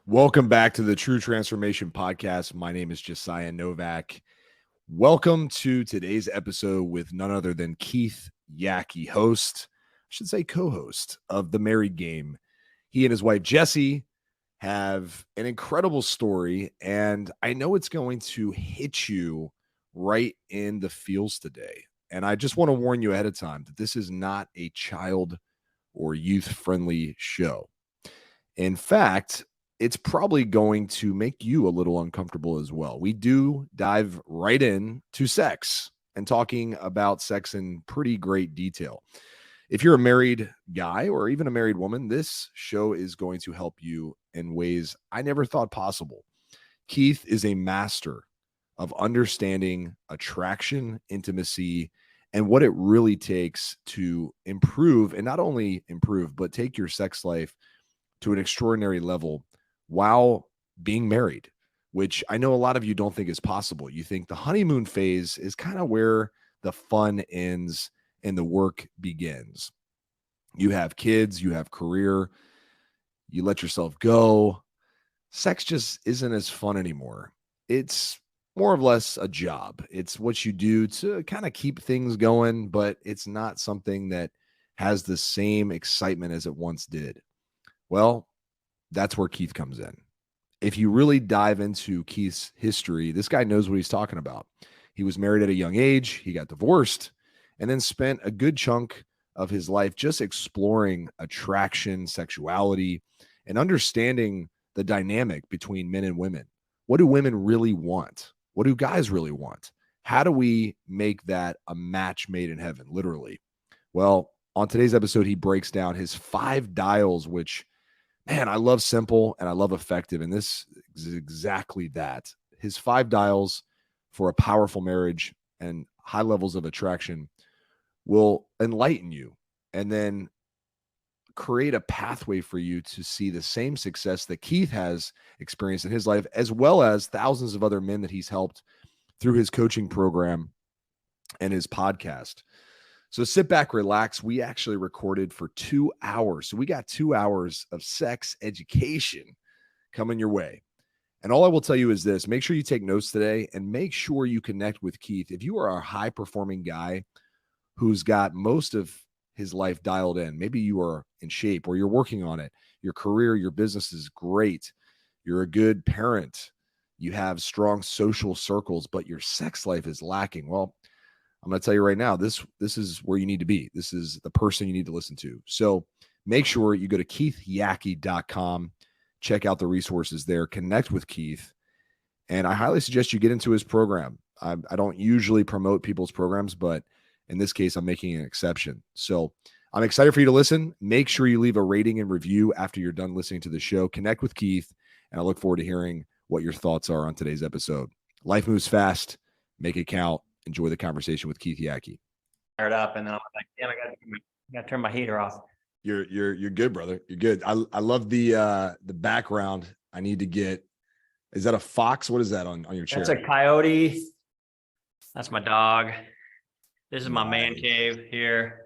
Welcome back to the True Transformation Podcast. My name is Josiah Novak. Welcome to today's episode with none other than Keith Yackey, co-host of The Married Game. He and his wife, Jessie, have an incredible story, and I know it's going to hit you right in the feels today. And I just want to warn you ahead of time that this is not a child or youth-friendly show. In fact, it's probably going to make you a little uncomfortable as well. We do dive right in to sex and talking about sex in pretty great detail. If you're a married guy or even a married woman, this show is going to help you in ways I never thought possible. Keith is a master of understanding attraction, intimacy, and what it really takes to improve, and not only improve, but take your sex life to an extraordinary level while being married, which I know a lot of you don't think is possible. You think the honeymoon phase is kind of where the fun ends and the work begins. You have kids, you have career, you let yourself go. Sex just isn't as fun anymore. It's more or less a job. It's what you do to kind of keep things going, but it's not something that has the same excitement as it once did. Well, that's where Keith comes in. If you really dive into Keith's history, this guy knows what he's talking about. He was married at a young age, he got divorced, and then spent a good chunk of his life just exploring attraction, sexuality, and understanding the dynamic between men and women. What do women really want? What do guys really want? How do we make that a match made in heaven, literally? Well, on today's episode, he breaks down his 5 dials, which, man, I love simple and I love effective. And this is exactly that. His 5 dials for a powerful marriage and high levels of attraction will enlighten you and then create a pathway for you to see the same success that Keith has experienced in his life, as well as thousands of other men that he's helped through his coaching program and his podcast. So sit back, relax. We actually recorded for 2 hours. So we got 2 hours of sex education coming your way. And all I will tell you is this: make sure you take notes today and make sure you connect with Keith. If you are a high performing guy who's got most of his life dialed in, maybe you are in shape or you're working on it. Your career, your business is great. You're a good parent. You have strong social circles, but your sex life is lacking. Well, I'm going to tell you right now, this is where you need to be. This is the person you need to listen to. So make sure you go to keithyackey.com, check out the resources there, connect with Keith, and I highly suggest you get into his program. I don't usually promote people's programs, but in this case, I'm making an exception. So I'm excited for you to listen. Make sure you leave a rating and review after you're done listening to the show. Connect with Keith, and I look forward to hearing what your thoughts are on today's episode. Life moves fast. Make it count. Enjoy the conversation with Keith Yackey. Fired up, and then I'm like, damn, I gotta turn my heater off. You're good, brother. You're good. I love the background. I need to get. Is that a fox? What is that on your chair? That's a coyote. That's my dog. This is my man cave here.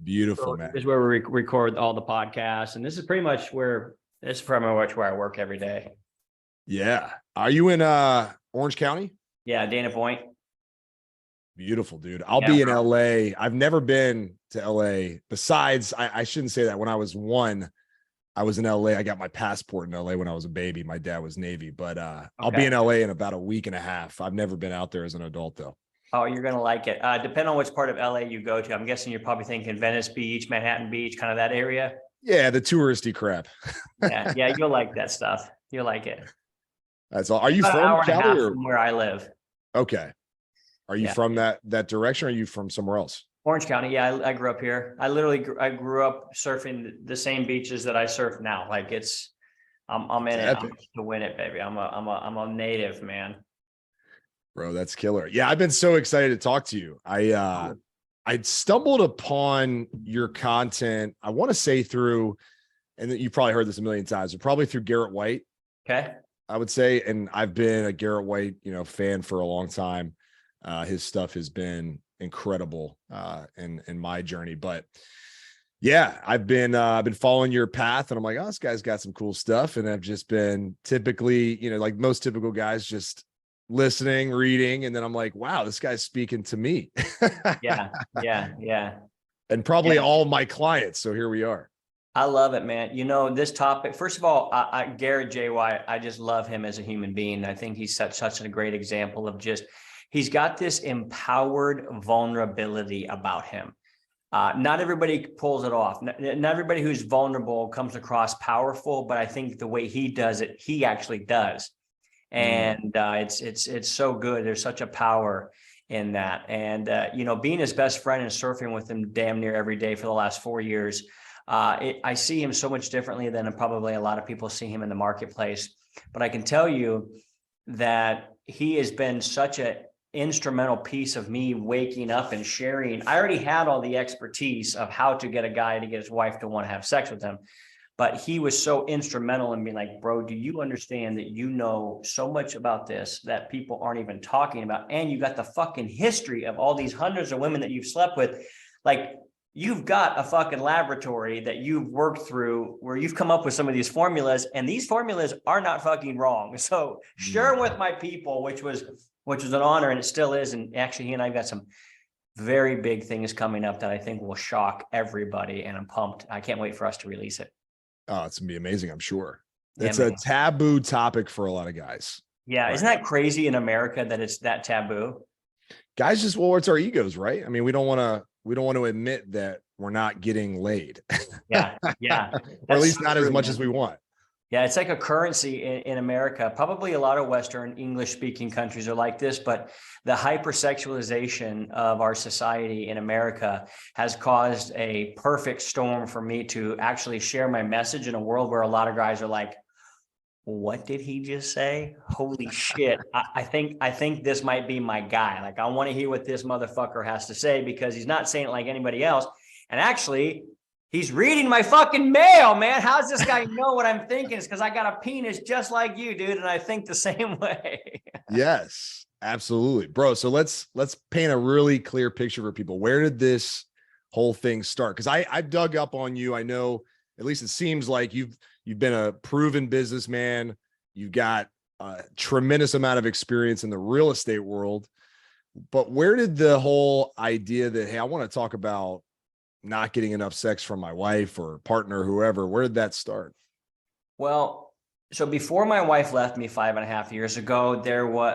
Beautiful, man. This is where we record all the podcasts, and this is pretty much where I work every day. Yeah. Are you in Orange County? Yeah, Dana Point. Beautiful, dude. I'll be in LA. I've never been to LA. Besides, I shouldn't say that. When I was 1, I was in LA. I got my passport in LA when I was a baby. My dad was Navy, but I'll be in LA in about a week and a half. I've never been out there as an adult, though. Oh, you're going to like it. Depending on which part of LA you go to. I'm guessing you're probably thinking Venice Beach, Manhattan Beach, kind of that area. Yeah, the touristy crap. yeah, you'll like that stuff. You'll like it. That's all. Are you about from Cali or from where I live? Okay. Are you from that direction, or are you from somewhere else? Orange County. Yeah, I grew up here. I grew up surfing the same beaches that I surf now. Like I'm in it to win it, baby. I'm a native, man. Bro, that's killer. Yeah, I've been so excited to talk to you. I stumbled upon your content, I want to say through, and you probably heard this a million times, but probably through Garrett White. Okay. I would say, and I've been a Garrett White, fan for a long time. His stuff has been incredible in my journey. But Yeah, I've been following your path, and I'm like, oh, this guy's got some cool stuff. And I've just been typically, like most typical guys, just listening, reading, and then I'm like, wow, this guy's speaking to me. Yeah, yeah, yeah. And probably Yeah. all my clients. So here we are. I love it, man. This topic, first of all, Garrett JY, I just love him as a human being. I think he's such a great example of he's got this empowered vulnerability about him. Not everybody pulls it off. Not everybody who's vulnerable comes across powerful, but I think the way he does it, he actually does. And it's so good. There's such a power in that. And, being his best friend and surfing with him damn near every day for the last 4 years, I see him so much differently than probably a lot of people see him in the marketplace. But I can tell you that he has been such an instrumental piece of me waking up and sharing. I already had all the expertise of how to get a guy to get his wife to want to have sex with him. But he was so instrumental in being like, bro, do you understand that you know so much about this that people aren't even talking about? And you got the fucking history of all these hundreds of women that you've slept with. Like, you've got a fucking laboratory that you've worked through where you've come up with some of these formulas, and these formulas are not fucking wrong. So share with my people, which was an honor, and it still is. And actually, he and I've got some very big things coming up that I think will shock everybody, and I'm pumped. I can't wait for us to release it. Oh, it's gonna be amazing, I'm sure. Yeah, it's a taboo topic for a lot of guys. Yeah, right. Isn't that crazy in America that it's that taboo? Guys just, well, it's our egos, right? I mean, we don't want to admit that we're not getting laid. Yeah. Or at least not as much as we want. Yeah, it's like a currency in America. Probably a lot of Western English-speaking countries are like this, but the hypersexualization of our society in America has caused a perfect storm for me to actually share my message in a world where a lot of guys are like, what did he just say? Holy shit. I think this might be my guy. Like, I want to hear what this motherfucker has to say, because he's not saying it like anybody else. And actually, he's reading my fucking mail, man. How's this guy know what I'm thinking? It's because I got a penis just like you, dude. And I think the same way. Yes, absolutely. Bro, so let's paint a really clear picture for people. Where did this whole thing start? Because I've dug up on you. I know, at least it seems like you've been a proven businessman. You've got a tremendous amount of experience in the real estate world. But where did the whole idea that, hey, I want to talk about not getting enough sex from my wife or partner, whoever, where did that start? Well, so before my wife left me 5.5 years ago,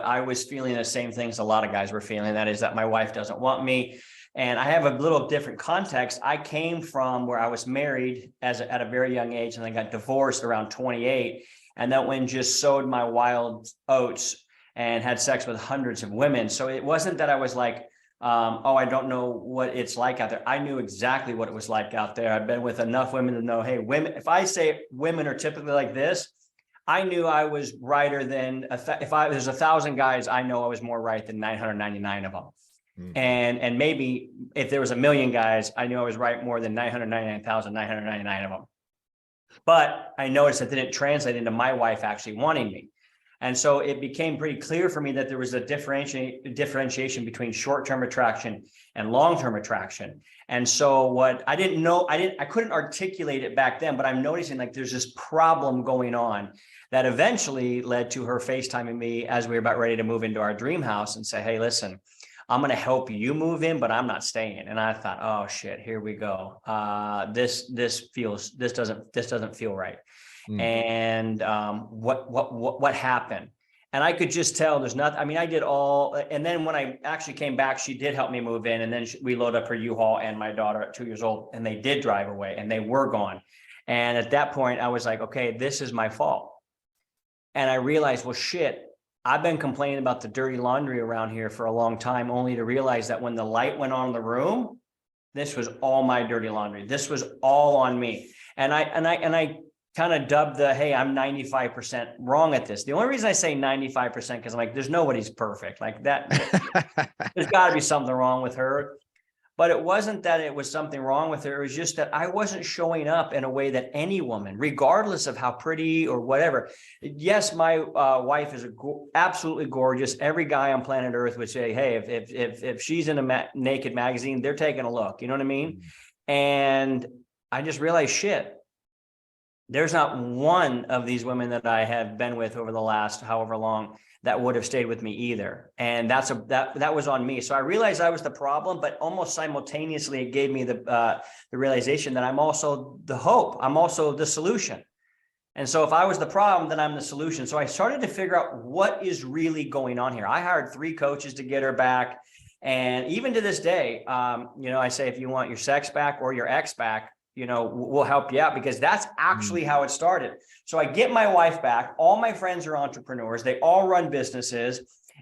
I was feeling the same things a lot of guys were feeling. That is that my wife doesn't want me. And I have a little different context. I came from where I was married at a very young age, and I got divorced around 28. And that went just sowed my wild oats and had sex with hundreds of women. So it wasn't that I was like, I don't know what it's like out there. I knew exactly what it was like out there. I've been with enough women to know, hey, women, if I say women are typically like this, I knew I was righter than, if there's 1,000 guys, I know I was more right than 999 of them. Mm-hmm. And maybe if there was 1 million guys, I knew I was right more than 999,999 of them. But I noticed that didn't translate into my wife actually wanting me. And so it became pretty clear for me that there was a differentiation between short-term attraction and long-term attraction. And so what I didn't know, I couldn't articulate it back then, but I'm noticing like there's this problem going on that eventually led to her FaceTiming me as we were about ready to move into our dream house and say, hey, listen, I'm going to help you move in, but I'm not staying. And I thought, oh shit, here we go. This doesn't feel right. And what happened? And I could just tell there's nothing. I mean, I did all. And then when I actually came back, she did help me move in. And then we loaded up her U-Haul and my daughter at 2 years old, and they did drive away and they were gone. And at that point, I was like, okay, this is my fault. And I realized, well, shit, I've been complaining about the dirty laundry around here for a long time, only to realize that when the light went on in the room, this was all my dirty laundry. This was all on me. And I kind of dubbed hey, I'm 95% wrong at this. The only reason I say 95%, because I'm like, there's nobody's perfect like that. There's got to be something wrong with her. But it wasn't that it was something wrong with her. It was just that I wasn't showing up in a way that any woman, regardless of how pretty or whatever. Yes, my wife is absolutely gorgeous. Every guy on planet Earth would say, hey, if she's in a naked magazine, they're taking a look. You know what I mean? And I just realized, shit, there's not one of these women that I have been with over the last however long that would have stayed with me either. And that was on me. So I realized I was the problem, but almost simultaneously it gave me the realization that I'm also the hope. I'm also the solution. And so if I was the problem, then I'm the solution. So I started to figure out what is really going on here. I hired 3 coaches to get her back. And even to this day, I say, if you want your sex back or your ex back, we'll help you out, because that's actually how it started. So I get my wife back. All my friends are entrepreneurs. They all run businesses,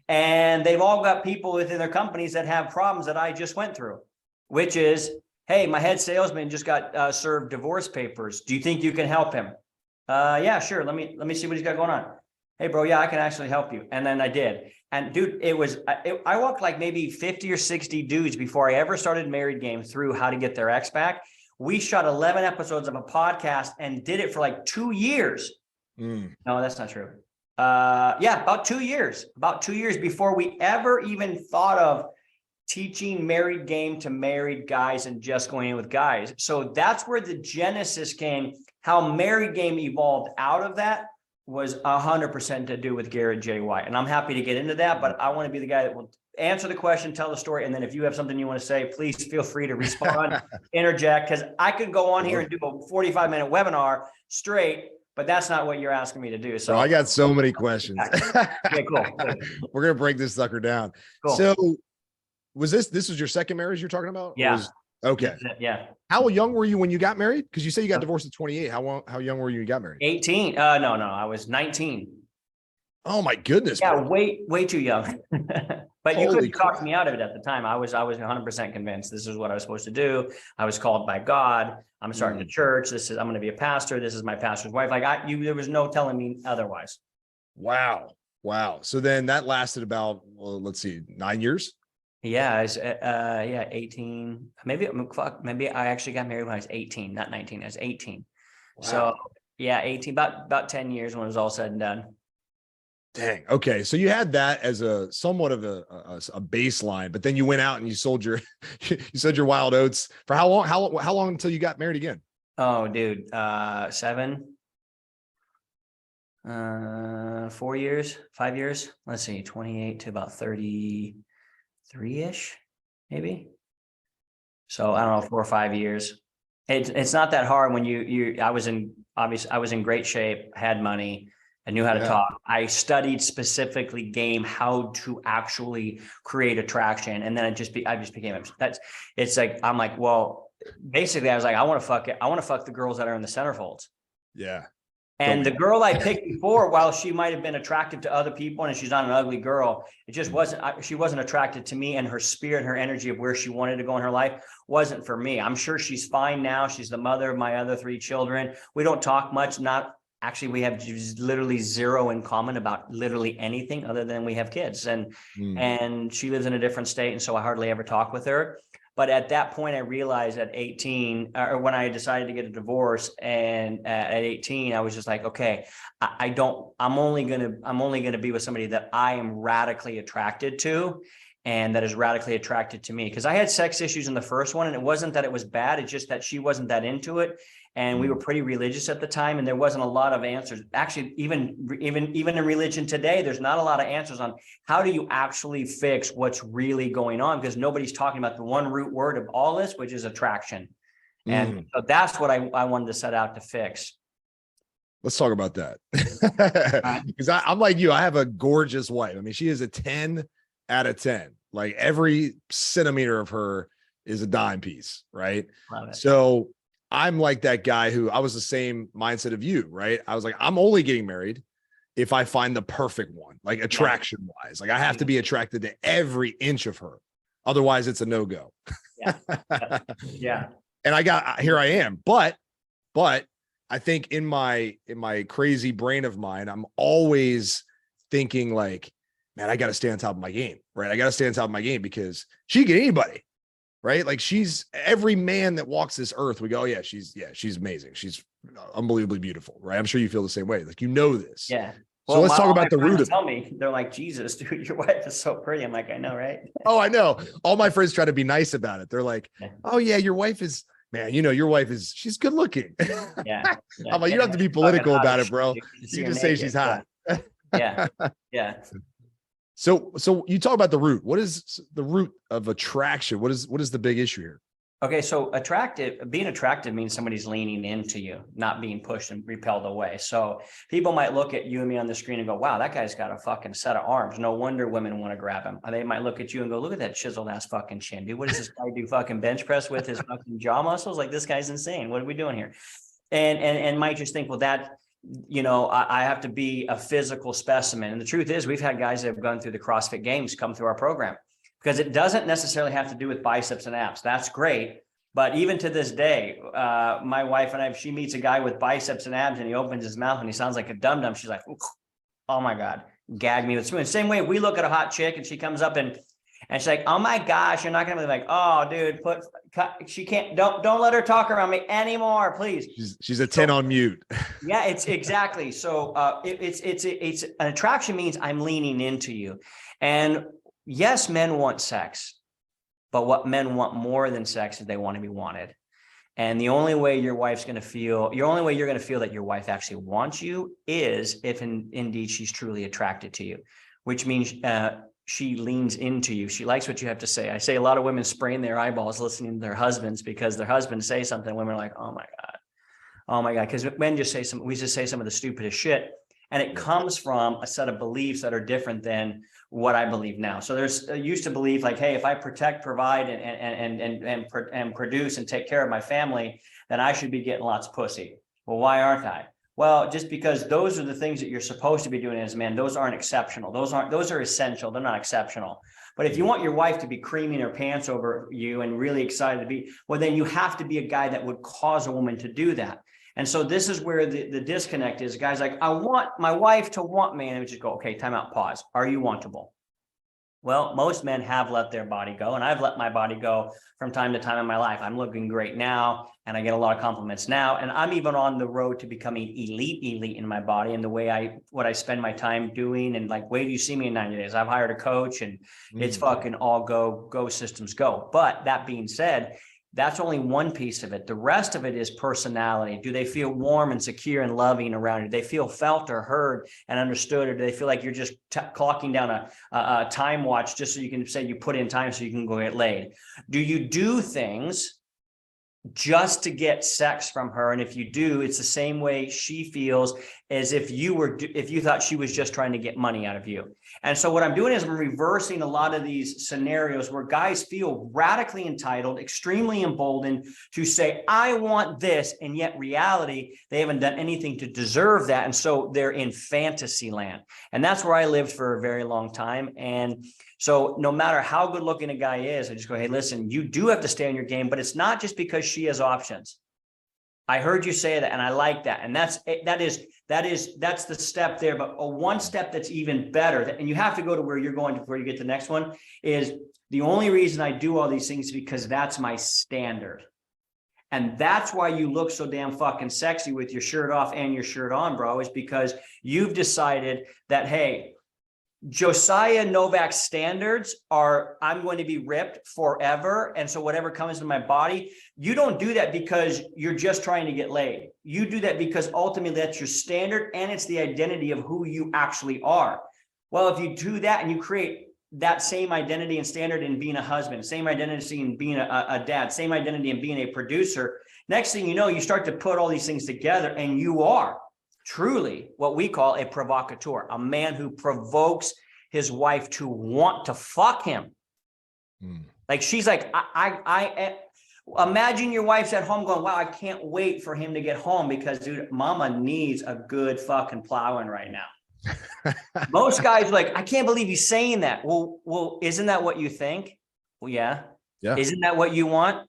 and they've all got people within their companies that have problems that I just went through, which is, hey, my head salesman just got served divorce papers. Do you think you can help him? Yeah, sure. Let me see what he's got going on. Hey, bro. Yeah, I can actually help you. And then I did. And dude, I walked like maybe 50 or 60 dudes before I ever started Married Game through how to get their ex back. We shot 11 episodes of a podcast and did it for like 2 years. No, that's not true. Yeah, about 2 years. About 2 years before we ever even thought of teaching Married Game to married guys and just going in with guys. So that's where the genesis came. How Married Game evolved out of that was 100% to do with Garrett J. White. And I'm happy to get into that, but I want to be the guy that will answer the question, tell the story. And then if you have something you want to say, please feel free to respond, interject, because I could go on here and do a 45-minute webinar straight, but that's not what you're asking me to do. So I got so many questions. Okay, cool. We're going to break this sucker down. Cool. So was this was your second marriage you're talking about? Yeah. Okay. Yeah. How young were you when you got married? Because you say you got divorced at 28. How young were you when you got married? 18. No, I was 19. Oh my goodness. Yeah, bro. way too young. But you Holy couldn't talk crap. me out of it at the time. I was 100% convinced this is what I was supposed to do. I was called by God. I'm starting a church. I'm going to be a pastor. This is my pastor's wife. Like there was no telling me otherwise. Wow. So then that lasted about, let's see, 9 years. Yeah, 18. Maybe I actually got married when I was 18, not 19. I was 18. Wow. So yeah, 18, about 10 years when it was all said and done. Dang. Okay. So you had that as a somewhat of a baseline, but then you went out and you sold your wild oats for how long until you got married again? Oh, dude. 4 years, 5 years. Let's see, 28 to about 33-ish, maybe. So I don't know, 4 or 5 years. It's not that hard when I was in great shape, had money. I knew how to talk. I studied specifically game, how to actually create attraction. And then I just became, I'm like, well, basically I was like, I want to fuck the girls that are in the centerfolds. Yeah. And the girl I picked before, while she might've been attractive to other people and she's not an ugly girl, it just she wasn't attracted to me, and her spirit and her energy of where she wanted to go in her life wasn't for me. I'm sure she's fine now. She's the mother of my other 3 children. We don't talk much, actually, we have literally zero in common about literally anything other than we have kids, and she lives in a different state. And so I hardly ever talk with her. But at that point, I realized at 18, or when I decided to get a divorce, and at 18, I was just like, okay, I'm only going to be with somebody that I am radically attracted to, and that is radically attracted to me. Because I had sex issues in the first one, and it wasn't that it was bad. It's just that she wasn't that into it. And we were pretty religious at the time, and there wasn't a lot of answers. Actually, even in religion today, there's not a lot of answers on how do you actually fix what's really going on, because nobody's talking about the one root word of all this, which is attraction. And so that's what I wanted to set out to fix. Let's talk about that. Because I'm like you. I have a gorgeous wife. I mean, she is a 10 out of 10. Like every centimeter of her is a dime piece, right? Love it. So I'm like that guy who I was the same mindset of you, right? I was like, I'm only getting married if I find the perfect one, like attraction wise. Like I have to be attracted to every inch of her. Otherwise it's a no-go. Yeah. And here I am. But I think in my crazy brain of mine, I'm always thinking like, man, I got to stay on top of my game, right? I got to stay on top of my game because she can get anybody. Right? Like she's every man that walks this earth. We go, oh, yeah, she's amazing. She's unbelievably beautiful. Right. I'm sure you feel the same way. Like, you know, this. Yeah. So let's talk about the root of it. Tell me, they're like, Jesus, dude, your wife is so pretty. I'm like, I know, right? Oh, I know. All my friends try to be nice about it. They're like, oh yeah, your wife is man, you know, your wife she's good looking. Yeah. I'm like, you don't have to be political about it, bro. You can just say she's hot. Yeah. Yeah. So you talk about the root. What is the root of attraction? What is the big issue here? Okay, so being attractive means somebody's leaning into you, not being pushed and repelled away. So people might look at you and me on the screen and go, wow, that guy's got a fucking set of arms. No wonder women want to grab him. Or they might look at you and go, look at that chiseled ass fucking chin, dude. What does this guy do? Fucking bench press with his fucking jaw muscles? Like, this guy's insane. What are we doing here? And might just think, well, that, you know, I have to be a physical specimen. And the truth is, we've had guys that have gone through the CrossFit Games come through our program. Because it doesn't necessarily have to do with biceps and abs. That's great. But even to this day, my wife and I, if she meets a guy with biceps and abs and he opens his mouth and he sounds like a dum-dum, she's like, oh my God, gag me with spoon. Same way we look at a hot chick and she comes up and she's like, oh my gosh, you're not going to be like, oh dude, she can't, don't let her talk around me anymore, please. She's a 10 on mute. Yeah, it's exactly. So it's an attraction means I'm leaning into you. And yes, men want sex, but what men want more than sex is they want to be wanted. And the only way your wife's going to feel, you're going to feel that your wife actually wants you is if indeed she's truly attracted to you, which means she leans into you. She likes what you have to say. I say a lot of women sprain their eyeballs listening to their husbands because their husbands say something. Women are like, oh my God. Because men we just say some of the stupidest shit. And it comes from a set of beliefs that are different than what I believe now. So there's used to believe like, hey, if I protect, provide, and produce and take care of my family, then I should be getting lots of pussy. Well, why aren't I? Well, just because those are the things that you're supposed to be doing as a man. Those aren't exceptional. Those are essential. They're not exceptional. But if you want your wife to be creaming her pants over you and really excited to be, well, then you have to be a guy that would cause a woman to do that. And so this is where the disconnect is. Guys like, I want my wife to want me. And we just go, okay, time out, pause. Are you wantable? Well, most men have let their body go. And I've let my body go from time to time in my life. I'm looking great now. And I get a lot of compliments now. And I'm even on the road to becoming elite in my body and the way what I spend my time doing. And like, wait, do you see me in 90 days? I've hired a coach and it's fucking all go systems go. But that being said, that's only one piece of it. The rest of it is personality. Do they feel warm and secure and loving around you? Do they feel felt or heard and understood? Or do they feel like you're just clocking down a time watch just so you can say you put in time so you can go get laid? Do you do things just to get sex from her? And if you do, it's the same way she feels as if you thought she was just trying to get money out of you. And so what I'm doing is I'm reversing a lot of these scenarios where guys feel radically entitled, extremely emboldened to say, I want this. And yet reality, they haven't done anything to deserve that. And so they're in fantasy land. And that's where I lived for a very long time. And so no matter how good looking a guy is, I just go, hey, listen, you do have to stay on your game, but it's not just because she has options. I heard you say that, and I like that. And that's the step there. But one step that's even better, and you have to go to where you're going before you get to the next one, is the only reason I do all these things is because that's my standard. And that's why you look so damn fucking sexy with your shirt off and your shirt on, bro, is because you've decided that, hey, Josiah Novak's standards are, I'm going to be ripped forever. And so whatever comes in my body, you don't do that because you're just trying to get laid. You do that because ultimately that's your standard and it's the identity of who you actually are. Well, if you do that and you create that same identity and standard in being a husband, same identity in being a dad, same identity in being a producer, next thing you know, you start to put all these things together and you are truly what we call a provocateur, a man who provokes his wife to want to fuck him. Like she's like, I imagine your wife's at home going, wow, I can't wait for him to get home because dude, mama needs a good fucking plowing right now. Most guys are like, I can't believe he's saying that. Well, isn't that what you think? Well, yeah. Isn't that what you want?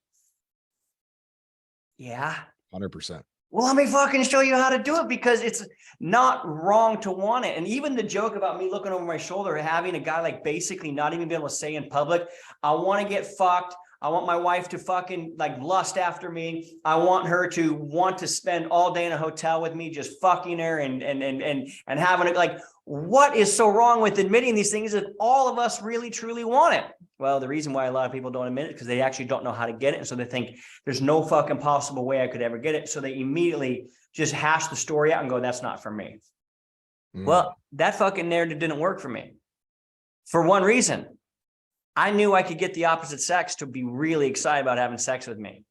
Yeah. 100%. Well, let me fucking show you how to do it because it's not wrong to want it. And even the joke about me looking over my shoulder, having a guy like basically not even be able to say in public, I want to get fucked. I want my wife to fucking like lust after me. I want her to want to spend all day in a hotel with me, just fucking her and having it. Like, what is so wrong with admitting these things if all of us really truly want it? Well, the reason why a lot of people don't admit it is because they actually don't know how to get it. And so they think there's no fucking possible way I could ever get it. So they immediately just hash the story out and go, that's not for me. Well, that fucking narrative didn't work for me for one reason. I knew I could get the opposite sex to be really excited about having sex with me.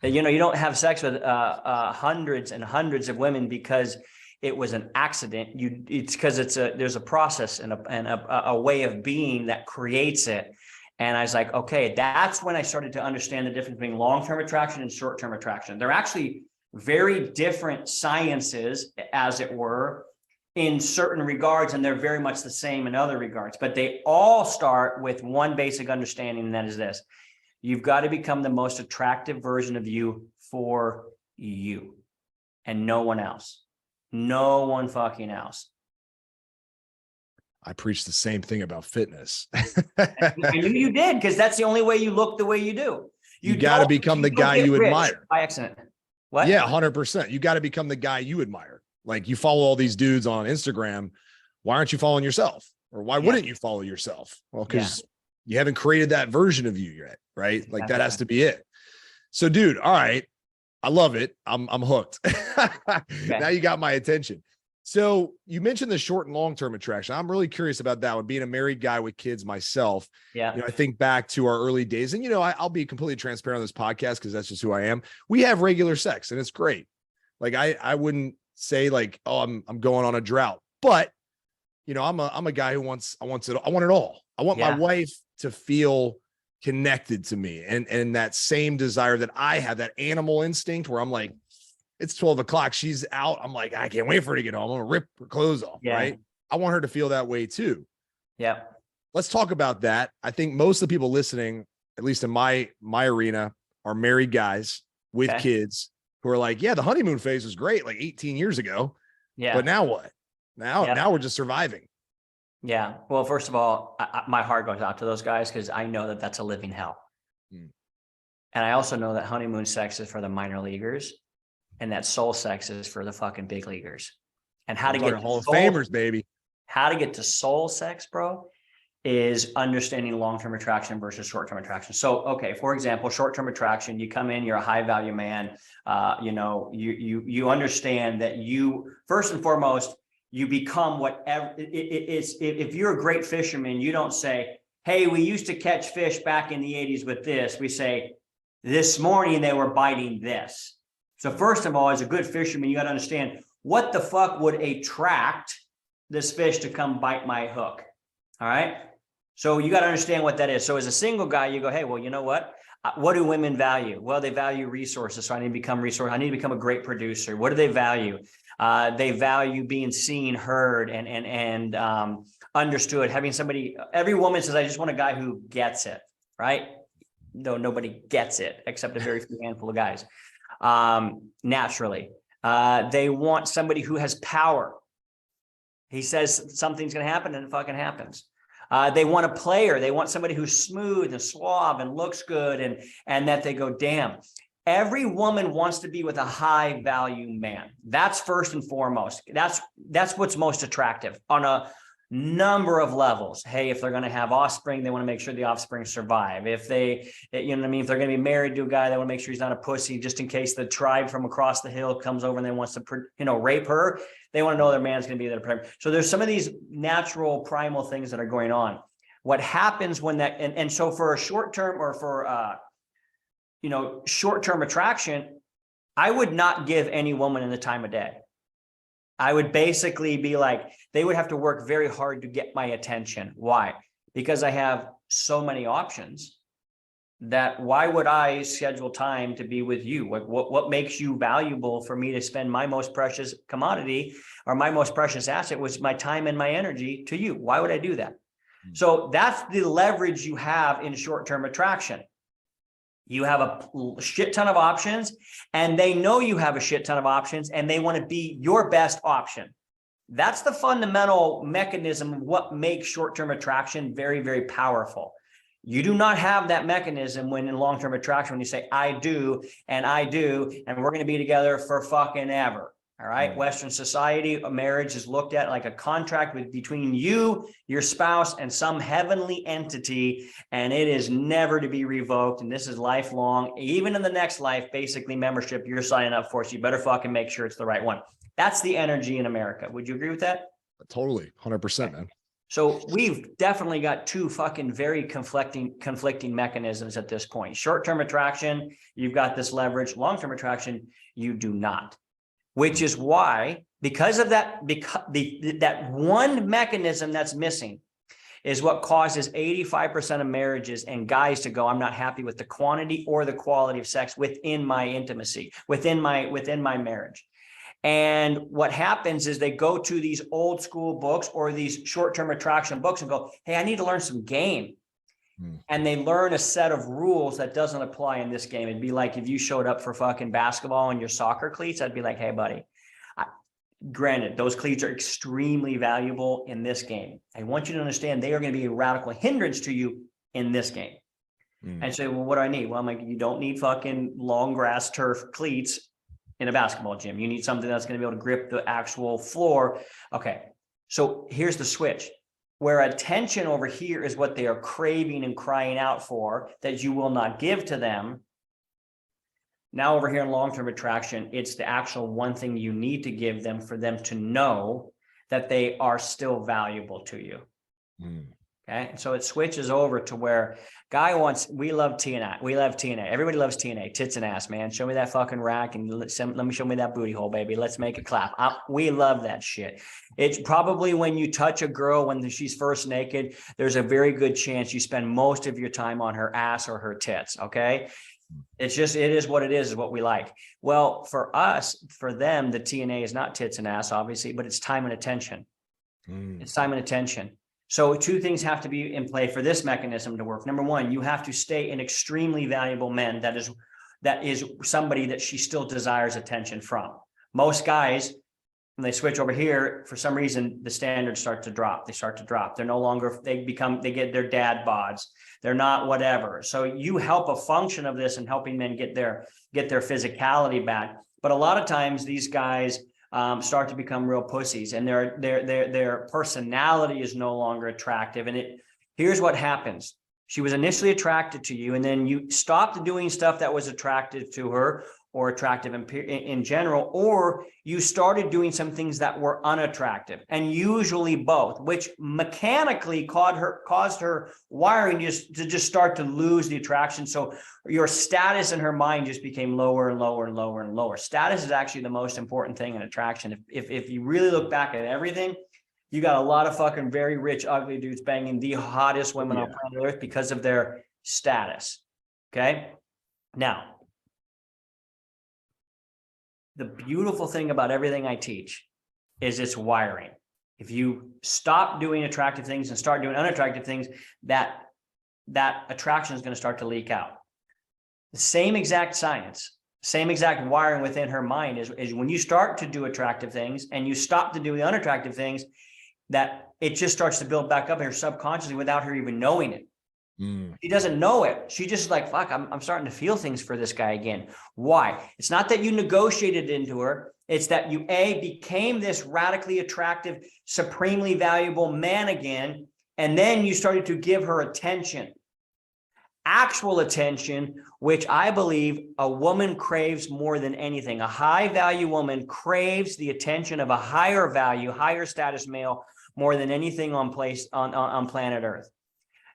That, you know, you don't have sex with hundreds and hundreds of women because it was an accident. It's because there's a process and a way of being that creates it. And I was like, okay, that's when I started to understand the difference between long-term attraction and short-term attraction. They're actually very different sciences, as it were, in certain regards, and they're very much the same in other regards, but they all start with one basic understanding, and that is this: you've got to become the most attractive version of you for you and no one else. No one fucking else. I preach the same thing about fitness. I knew you did, because that's the only way you look the way you do. You got to become the guy you admire. By accident. What? Yeah, 100%. You got to become the guy you admire. Like, you follow all these dudes on Instagram. Why aren't you following yourself? Or why wouldn't you follow yourself? Well, because you haven't created that version of you yet, right? Like, that has to be it. So, dude, all right. I love it. I'm hooked. Now you got my attention. So you mentioned the short and long-term attraction. I'm really curious about that one. Being a married guy with kids myself, yeah. You know, I think back to our early days, and, you know, I'll be completely transparent on this podcast because that's just who I am. We have regular sex and it's great. Like, I wouldn't say like, oh, I'm going on a drought, but, you know, I'm a guy who I want it all. I want my wife to feel connected to me, and that same desire that I have, that animal instinct where I'm like, it's 12 o'clock, she's out, I'm like, I can't wait for her to get home, I'm gonna rip her clothes off. Right? I want her to feel that way too. Yeah. Let's talk about that. I think most of the people listening, at least in my arena, are married guys with kids who are like, yeah, the honeymoon phase was great like 18 years ago. Yeah. But now what? Now we're just surviving. Yeah. Well, first of all, my heart goes out to those guys because I know that that's a living hell. And I also know that honeymoon sex is for the minor leaguers and that soul sex is for the fucking big leaguers. And how to get Hall of Famers, baby. How to get to soul sex, bro, is understanding long-term attraction versus short-term attraction. So, okay, for example, short-term attraction, you come in, you're a high-value man. You know, you understand that you, first and foremost, you become whatever it's. If you're a great fisherman, you don't say, hey, we used to catch fish back in the 80s with this. We say, this morning they were biting this. So first of all, as a good fisherman, you got to understand what the fuck would attract this fish to come bite my hook. All right. So you got to understand what that is. So as a single guy, you go, hey, well, you know what? What do women value? Well, they value resources. So I need to become I need to become a great producer. What do they value? They value being seen, heard, and understood. Having somebody, every woman says, I just want a guy who gets it, right? Though nobody gets it except a very few handful of guys. Naturally, they want somebody who has power. He says something's going to happen and it fucking happens. They want a player. They want somebody who's smooth and suave and looks good and that they go, damn. Every woman wants to be with a high value man. That's first and foremost. That's what's most attractive on a number of levels. Hey, if they're going to have offspring, they want to make sure the offspring survive. If they, you know what I mean? If they're going to be married to a guy, they want to make sure he's not a pussy, just in case the tribe from across the hill comes over and then wants to, rape her. They want to know their man's going to be there to protect. So there's some of these natural primal things that are going on. What happens when that, and so for a short term or for, short-term attraction, I would not give any woman in the time of day. I would basically be like, they would have to work very hard to get my attention. Why? Because I have so many options that why would I schedule time to be with you? What makes you valuable for me to spend my most precious commodity or my most precious asset was my time and my energy to you? Why would I do that? So that's the leverage you have in short-term attraction. You have a shit ton of options and they know you have a shit ton of options and they want to be your best option. That's the fundamental mechanism of what makes short-term attraction very, very powerful. You do not have that mechanism when in long-term attraction, when you say, I do, and we're going to be together for fucking ever. All right. Western society, a marriage is looked at like a contract between you, your spouse, and some heavenly entity. And it is never to be revoked. And this is lifelong, even in the next life, basically membership you're signing up for. So you better fucking make sure it's the right one. That's the energy in America. Would you agree with that? Totally. 100%, man. So we've definitely got two fucking very conflicting mechanisms at this point. Short-term attraction, you've got this leverage. Long-term attraction, you do not. Which is why, because of that, because that one mechanism that's missing is what causes 85% of marriages and guys to go, I'm not happy with the quantity or the quality of sex within my intimacy, within my marriage. And what happens is they go to these old school books or these short-term attraction books and go, hey, I need to learn some game. And they learn a set of rules that doesn't apply in this game. It'd be like if you showed up for fucking basketball in your soccer cleats, I'd be like, hey, buddy, granted, those cleats are extremely valuable in this game. I want you to understand they are going to be a radical hindrance to you in this game. And say, well, what do I need? Well, I'm like, you don't need fucking long grass turf cleats in a basketball gym. You need something that's going to be able to grip the actual floor. Okay. So here's the switch. Where attention over here is what they are craving and crying out for that you will not give to them. Now over here in long-term attraction, it's the actual one thing you need to give them for them to know that they are still valuable to you. Okay. And so it switches over to where we love TNA. We love TNA. Everybody loves TNA, tits and ass, man. Show me that fucking rack and let me show me that booty hole, baby. Let's make it clap. We love that shit. It's probably when you touch a girl when she's first naked, there's a very good chance you spend most of your time on her ass or her tits. Okay. It is what it is what we like. Well, for us, for them, the TNA is not tits and ass, obviously, but it's time and attention. It's time and attention. So two things have to be in play for this mechanism to work. Number one, you have to stay an extremely valuable man. That is somebody that she still desires attention from. Most guys, when they switch over here, for some reason, the standards start to drop. They start to drop. They're no longer, they get their dad bods. They're not whatever. So you help a function of this and helping men get their physicality back. But a lot of times these guys start to become real pussies, and their personality is no longer attractive. And here's what happens. She was initially attracted to you, and then you stopped doing stuff that was attractive to her or attractive in general, or you started doing some things that were unattractive, and usually both, which mechanically caused her wiring to just start to lose the attraction. So your status in her mind just became lower and lower and lower and lower. Status is actually the most important thing in attraction. If you really look back at everything, you got a lot of fucking very rich, ugly dudes banging the hottest women on planet Earth because of their status. Okay. Now, the beautiful thing about everything I teach is its wiring. If you stop doing attractive things and start doing unattractive things, that attraction is going to start to leak out. The same exact science, same exact wiring within her mind is when you start to do attractive things and you stop to do the unattractive things, that it just starts to build back up in her subconsciously without her even knowing it. She doesn't know it. She just like, fuck, I'm starting to feel things for this guy again. Why? It's not that you negotiated into her. It's that you became this radically attractive, supremely valuable man again. And then you started to give her attention, actual attention, which I believe a woman craves more than anything. A high value woman craves the attention of a higher value, higher status male more than anything on planet Earth.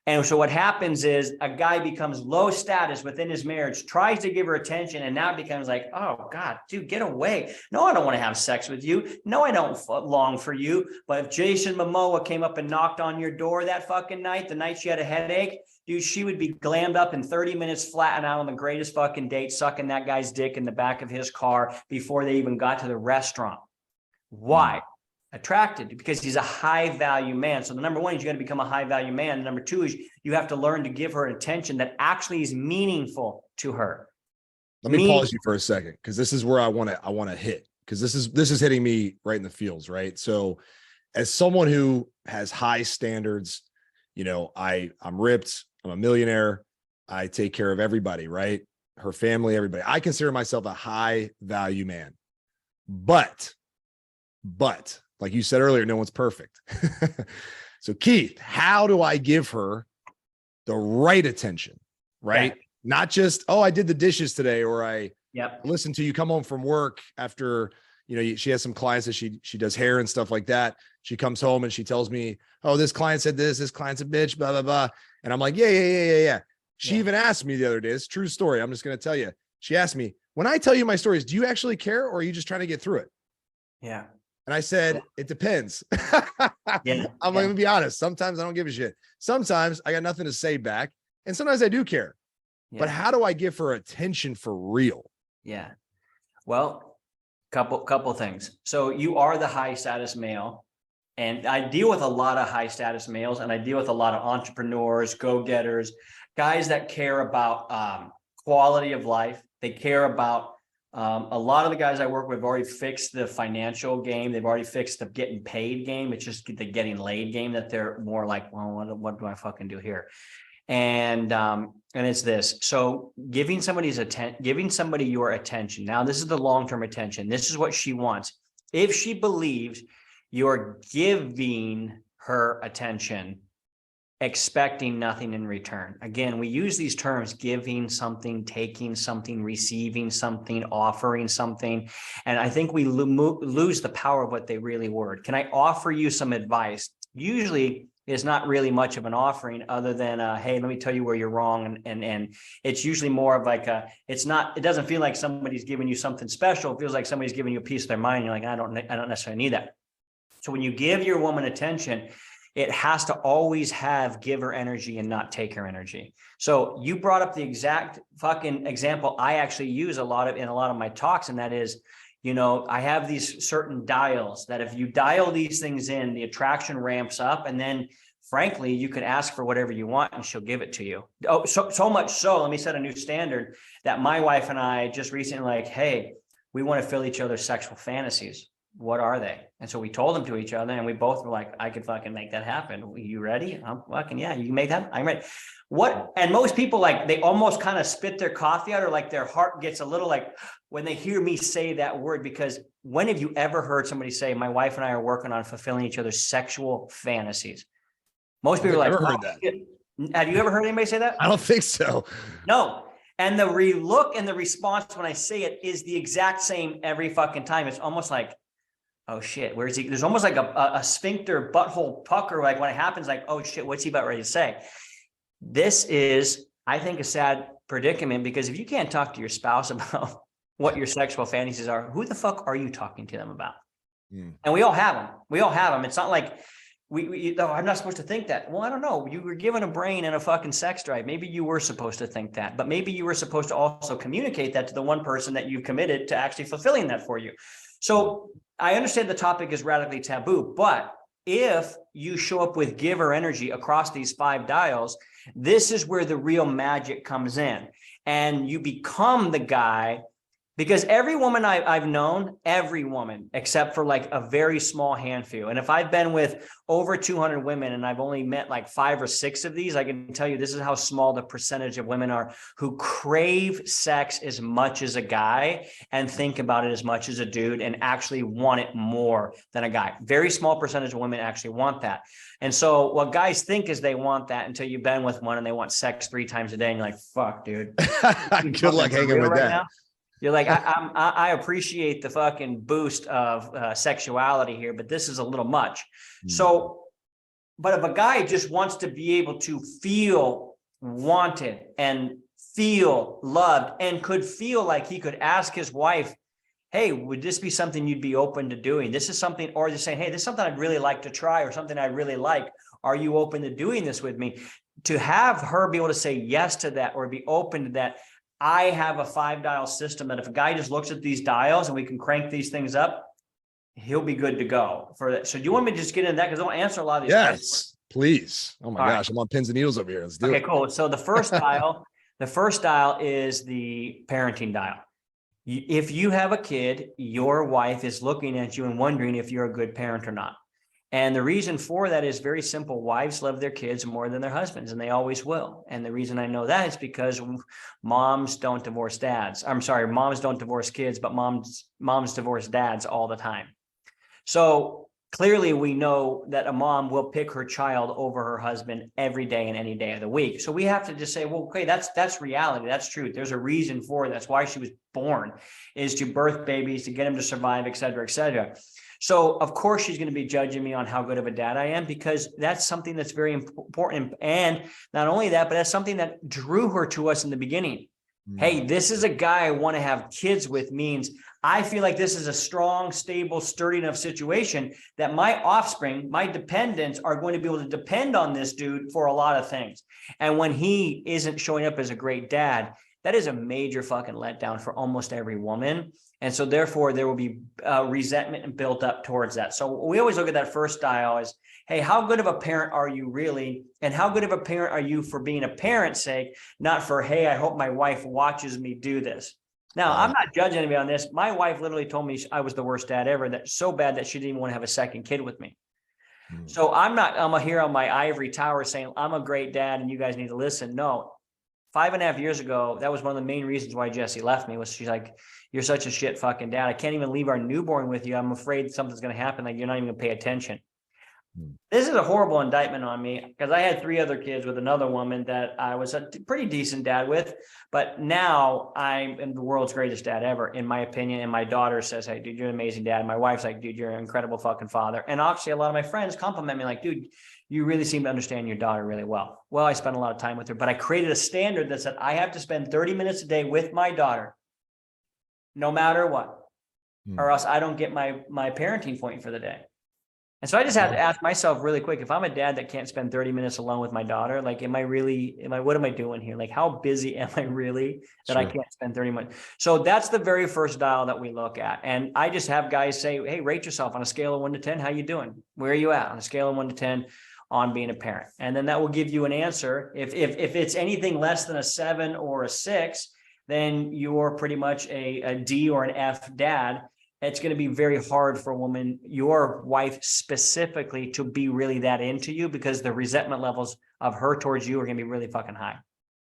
And so what happens is a guy becomes low status within his marriage, tries to give her attention, and now it becomes like, oh God, dude, get away. No, I don't want to have sex with you. No, I don't long for you. But if Jason Momoa came up and knocked on your door that fucking night, the night she had a headache, dude, she would be glammed up in 30 minutes, flattened out on the greatest fucking date, sucking that guy's dick in the back of his car before they even got to the restaurant. Why? Attracted, because he's a high value man. So the number one is you got to become a high value man. The number two is you have to learn to give her attention that actually is meaningful to her. Let me pause you for a second, because this is where I want to hit, because this is hitting me right in the feels, right? So as someone who has high standards, I'm ripped, I'm a millionaire. I take care of everybody, right? Her family, everybody. I consider myself a high value man. But like you said earlier, no one's perfect. So Keith, how do I give her the right attention, right? Okay. Not just, oh, I did the dishes today, or I Yep. listen to you come home from work after, she has some clients that she does hair and stuff like that. She comes home and she tells me, oh, this client said this client's a bitch, blah, blah, blah. And I'm like, yeah. She even asked me the other day, it's a true story. I'm just going to tell you. She asked me, when I tell you my stories, do you actually care, or are you just trying to get through it? Yeah. And I said, it depends. Yeah. I'm going to be honest. Sometimes I don't give a shit. Sometimes I got nothing to say back. And sometimes I do care. But how do I give her attention for real? Yeah. Well, couple things. So you are the high status male. And I deal with a lot of high status males, and I deal with a lot of entrepreneurs, go-getters, guys that care about quality of life. They care about a lot of the guys I work with have already fixed the financial game. They've already fixed the getting paid game. It's just the getting laid game that they're more like, well, what do I fucking do here? And it's this. So giving somebody your attention. Now, this is the long-term attention. This is what she wants. If she believes you're giving her attention, expecting nothing in return. Again, we use these terms: giving something, taking something, receiving something, offering something. And I think we lose the power of what they really were. Can I offer you some advice? Usually is not really much of an offering, other than hey, let me tell you where you're wrong. And it's usually more of like it doesn't feel like somebody's giving you something special. It feels like somebody's giving you a piece of their mind. You're like, I don't necessarily need that. So when you give your woman attention, it has to always have give her energy and not take her energy. So you brought up the exact fucking example I actually use in a lot of my talks. And that is, I have these certain dials that if you dial these things in, the attraction ramps up. And then frankly, you can ask for whatever you want and she'll give it to you. Oh, so much so, let me set a new standard that my wife and I just recently like, hey, we want to fill each other's sexual fantasies. What are they? And so we told them to each other, and we both were like, I could fucking make that happen. Are you ready? I'm fucking, yeah, you can make that. I'm ready. What? And most people, like, they almost kind of spit their coffee out, or like their heart gets a little like when they hear me say that word, because when have you ever heard somebody say, my wife and I are working on fulfilling each other's sexual fantasies? Most people are like, I've never heard that. Have you ever heard anybody say that? I don't think so. No. And the look and the response when I say it is the exact same every fucking time. It's almost like, oh shit, where is he? There's almost like a sphincter butthole pucker. Like when it happens, like, oh shit, what's he about ready to say? This is, I think, a sad predicament, because if you can't talk to your spouse about what your sexual fantasies are, who the fuck are you talking to them about? And we all have them. It's not like I'm not supposed to think that. Well, I don't know. You were given a brain and a fucking sex drive. Maybe you were supposed to think that, but maybe you were supposed to also communicate that to the one person that you've committed to actually fulfilling that for you. So I understand the topic is radically taboo, but if you show up with giver energy across these 5 dials, this is where the real magic comes in. And you become the guy, because every woman I've known, every woman, except for like a very small handful. And if I've been with over 200 women and I've only met like 5 or 6 of these, I can tell you this is how small the percentage of women are who crave sex as much as a guy and think about it as much as a dude and actually want it more than a guy. Very small percentage of women actually want that. And so what guys think is they want that until you've been with one and they want sex 3 times a day. And you're like, fuck, dude. Good luck hanging with that. Now? You're like, I appreciate the fucking boost of sexuality here, but this is a little much. So, but if a guy just wants to be able to feel wanted and feel loved and could feel like he could ask his wife, hey, would this be something you'd be open to doing? This is something, or just saying, hey, this is something I'd really like to try, or something I really like. Are you open to doing this with me? To have her be able to say yes to that or be open to that. I have a 5-dial system that if a guy just looks at these dials and we can crank these things up, he'll be good to go for that. So do you want me to just get into that? Because I want to answer a lot of these questions. Yes, please. Oh my gosh, I'm on pins and needles over here. Let's do it. Okay, cool. So the first dial is the parenting dial. If you have a kid, your wife is looking at you and wondering if you're a good parent or not. And the reason for that is very simple. Wives love their kids more than their husbands, and they always will. And the reason I know that is because moms don't divorce dads. I'm sorry, moms don't divorce kids, but moms divorce dads all the time. So clearly we know that a mom will pick her child over her husband every day and any day of the week. So we have to just say, well, okay, that's reality. That's truth. There's a reason for it. That's why she was born, is to birth babies, to get them to survive, et cetera, et cetera. So of course she's going to be judging me on how good of a dad I am, because that's something that's very important. And not only that, but that's something that drew her to us in the beginning. Hey, this is a guy I want to have kids with, means I feel like this is a strong, stable, sturdy enough situation that my offspring, my dependents, are going to be able to depend on this dude for a lot of things. And when he isn't showing up as a great dad, that is a major fucking letdown for almost every woman. And so therefore there will be resentment built up towards that. So we always look at that first dial as, hey, how good of a parent are you really? And how good of a parent are you for being a parent's sake, not for, hey, I hope my wife watches me do this. Now, I'm not judging anybody on this. My wife literally told me I was the worst dad ever, that's so bad that she didn't even want to have a second kid with me. So I'm here on my ivory tower saying I'm a great dad and you guys need to listen. No, 5.5 years ago, that was one of the main reasons why Jessie left me, was she's like, you're such a shit fucking dad. I can't even leave our newborn with you. I'm afraid something's going to happen. Like, you're not even going to pay attention. This is a horrible indictment on me, because I had 3 other kids with another woman that I was a pretty decent dad with. But now I am the world's greatest dad ever, in my opinion. And my daughter says, hey, dude, you're an amazing dad. My wife's like, dude, you're an incredible fucking father. And actually, a lot of my friends compliment me like, dude, you really seem to understand your daughter really well. Well, I spent a lot of time with her, but I created a standard that said I have to spend 30 minutes a day with my daughter, no matter what, or else I don't get my parenting point for the day. And so I just had to ask myself really quick, if I'm a dad that can't spend 30 minutes alone with my daughter, like, what am I doing here? Like, how busy am I really that I can't spend 30 minutes? So that's the very first dial that we look at. And I just have guys say, hey, rate yourself on a scale of 1 to 10. How you doing? Where are you at on a scale of 1 to 10 on being a parent? And then that will give you an answer. If it's anything less than a 7 or a 6, then you're pretty much a D or an F dad. It's going to be very hard for a woman, your wife specifically, to be really that into you, because the resentment levels of her towards you are going to be really fucking high.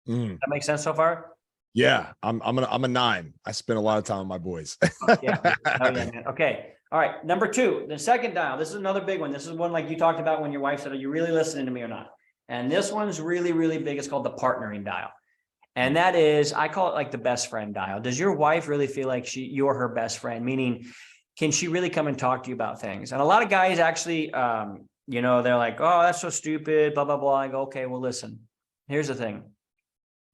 That makes sense so far? Yeah, I'm a 9. I spend a lot of time with my boys. Yeah. Oh, yeah, man. Okay. All right. Number 2, the second dial. This is another big one. This is one like you talked about when your wife said, are you really listening to me or not? And this one's really, really big. It's called the partnering dial. And that is, I call it like the best friend dial. Does your wife really feel like you're her best friend? Meaning, can she really come and talk to you about things? And a lot of guys actually, they're like, oh, that's so stupid, blah, blah, blah. I go, okay, well, listen, here's the thing.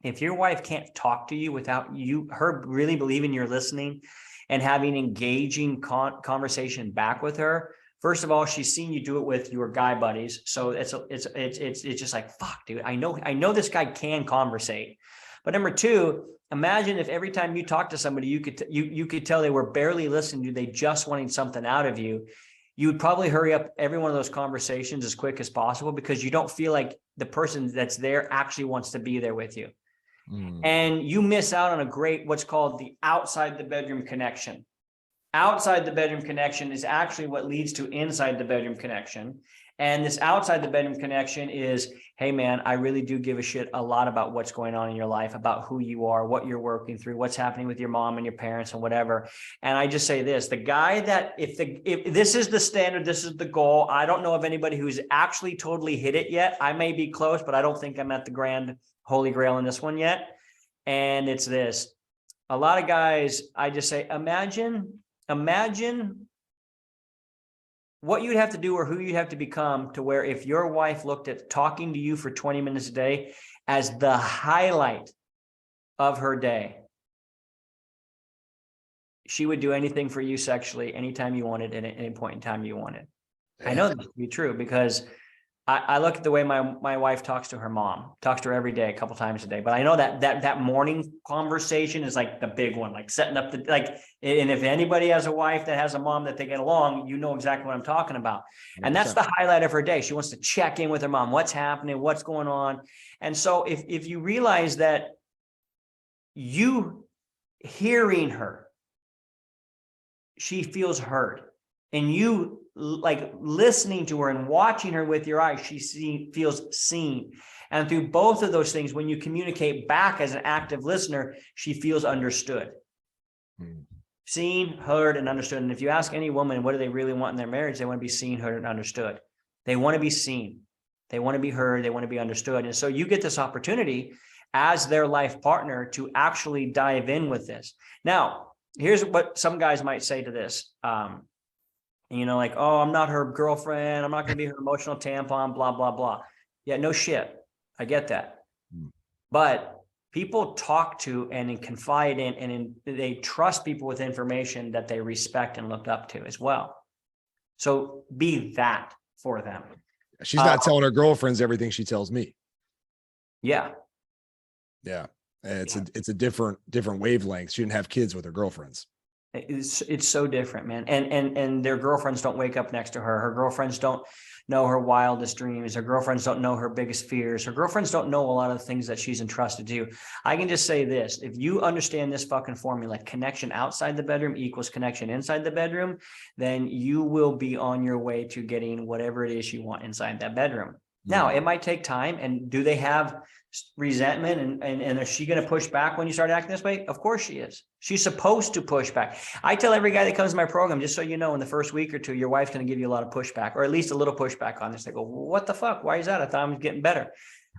If your wife can't talk to you without her really believing you're listening and having engaging conversation back with her, first of all, she's seen you do it with your guy buddies. So it's just like, fuck, dude, I know this guy can conversate. But number 2, imagine if every time you talk to somebody, you could tell they were barely listening to you, they just wanting something out of you. You would probably hurry up every one of those conversations as quick as possible, because you don't feel like the person that's there actually wants to be there with you. And you miss out on a great, what's called the outside the bedroom connection. Outside the bedroom connection is actually what leads to inside the bedroom connection. And this outside the bedroom connection is, hey, man, I really do give a shit a lot about what's going on in your life, about who you are, what you're working through, what's happening with your mom and your parents and whatever. And I just say this, the guy that if this is the standard, this is the goal. I don't know of anybody who's actually totally hit it yet. I may be close, but I don't think I'm at the grand holy grail in this one yet. And it's this. A lot of guys, I just say, imagine what you'd have to do or who you'd have to become to where if your wife looked at talking to you for 20 minutes a day as the highlight of her day, she would do anything for you sexually anytime you wanted and at any point in time you wanted. I know that to be true because I look at the way my wife talks to her mom, talks to her every day, a couple times a day. But I know that morning conversation is like the big one, like setting up and if anybody has a wife that has a mom that they get along, you know exactly what I'm talking about. 100%. And that's the highlight of her day. She wants to check in with her mom. What's happening? What's going on? And so if you realize that you hearing her, she feels heard, and you like listening to her and watching her with your eyes, she feels seen. And through both of those things, when you communicate back as an active listener, she feels understood. Seen, heard, and understood. And if you ask any woman, what do they really want in their marriage? They want to be seen, heard, and understood. They want to be seen. They want to be heard. They want to be understood. And so you get this opportunity as their life partner to actually dive in with this. Now, here's what some guys might say to this. Like, oh, I'm not her girlfriend. I'm not going to be her emotional tampon, blah, blah, blah. Yeah, no shit. I get that. But people talk to and confide in, and they trust people with information that they respect and look up to as well. So be that for them. She's not telling her girlfriends everything she tells me. Yeah. Yeah. It's a different wavelength. She didn't have kids with her girlfriends. It's so different, man. And their girlfriends don't wake up next to her. Her girlfriends don't know her wildest dreams. Her girlfriends don't know her biggest fears. Her girlfriends don't know a lot of the things that she's entrusted to. I can just say this. If you understand this fucking formula, connection outside the bedroom equals connection inside the bedroom, then you will be on your way to getting whatever it is you want inside that bedroom. Now, it might take time. And do they have resentment? And is she going to push back when you start acting this way? Of course she is. She's supposed to push back. I tell every guy that comes to my program, just so you know, in the first week or two, your wife's going to give you a lot of pushback, or at least a little pushback on this. They go, what the fuck? Why is that? I thought I was getting better.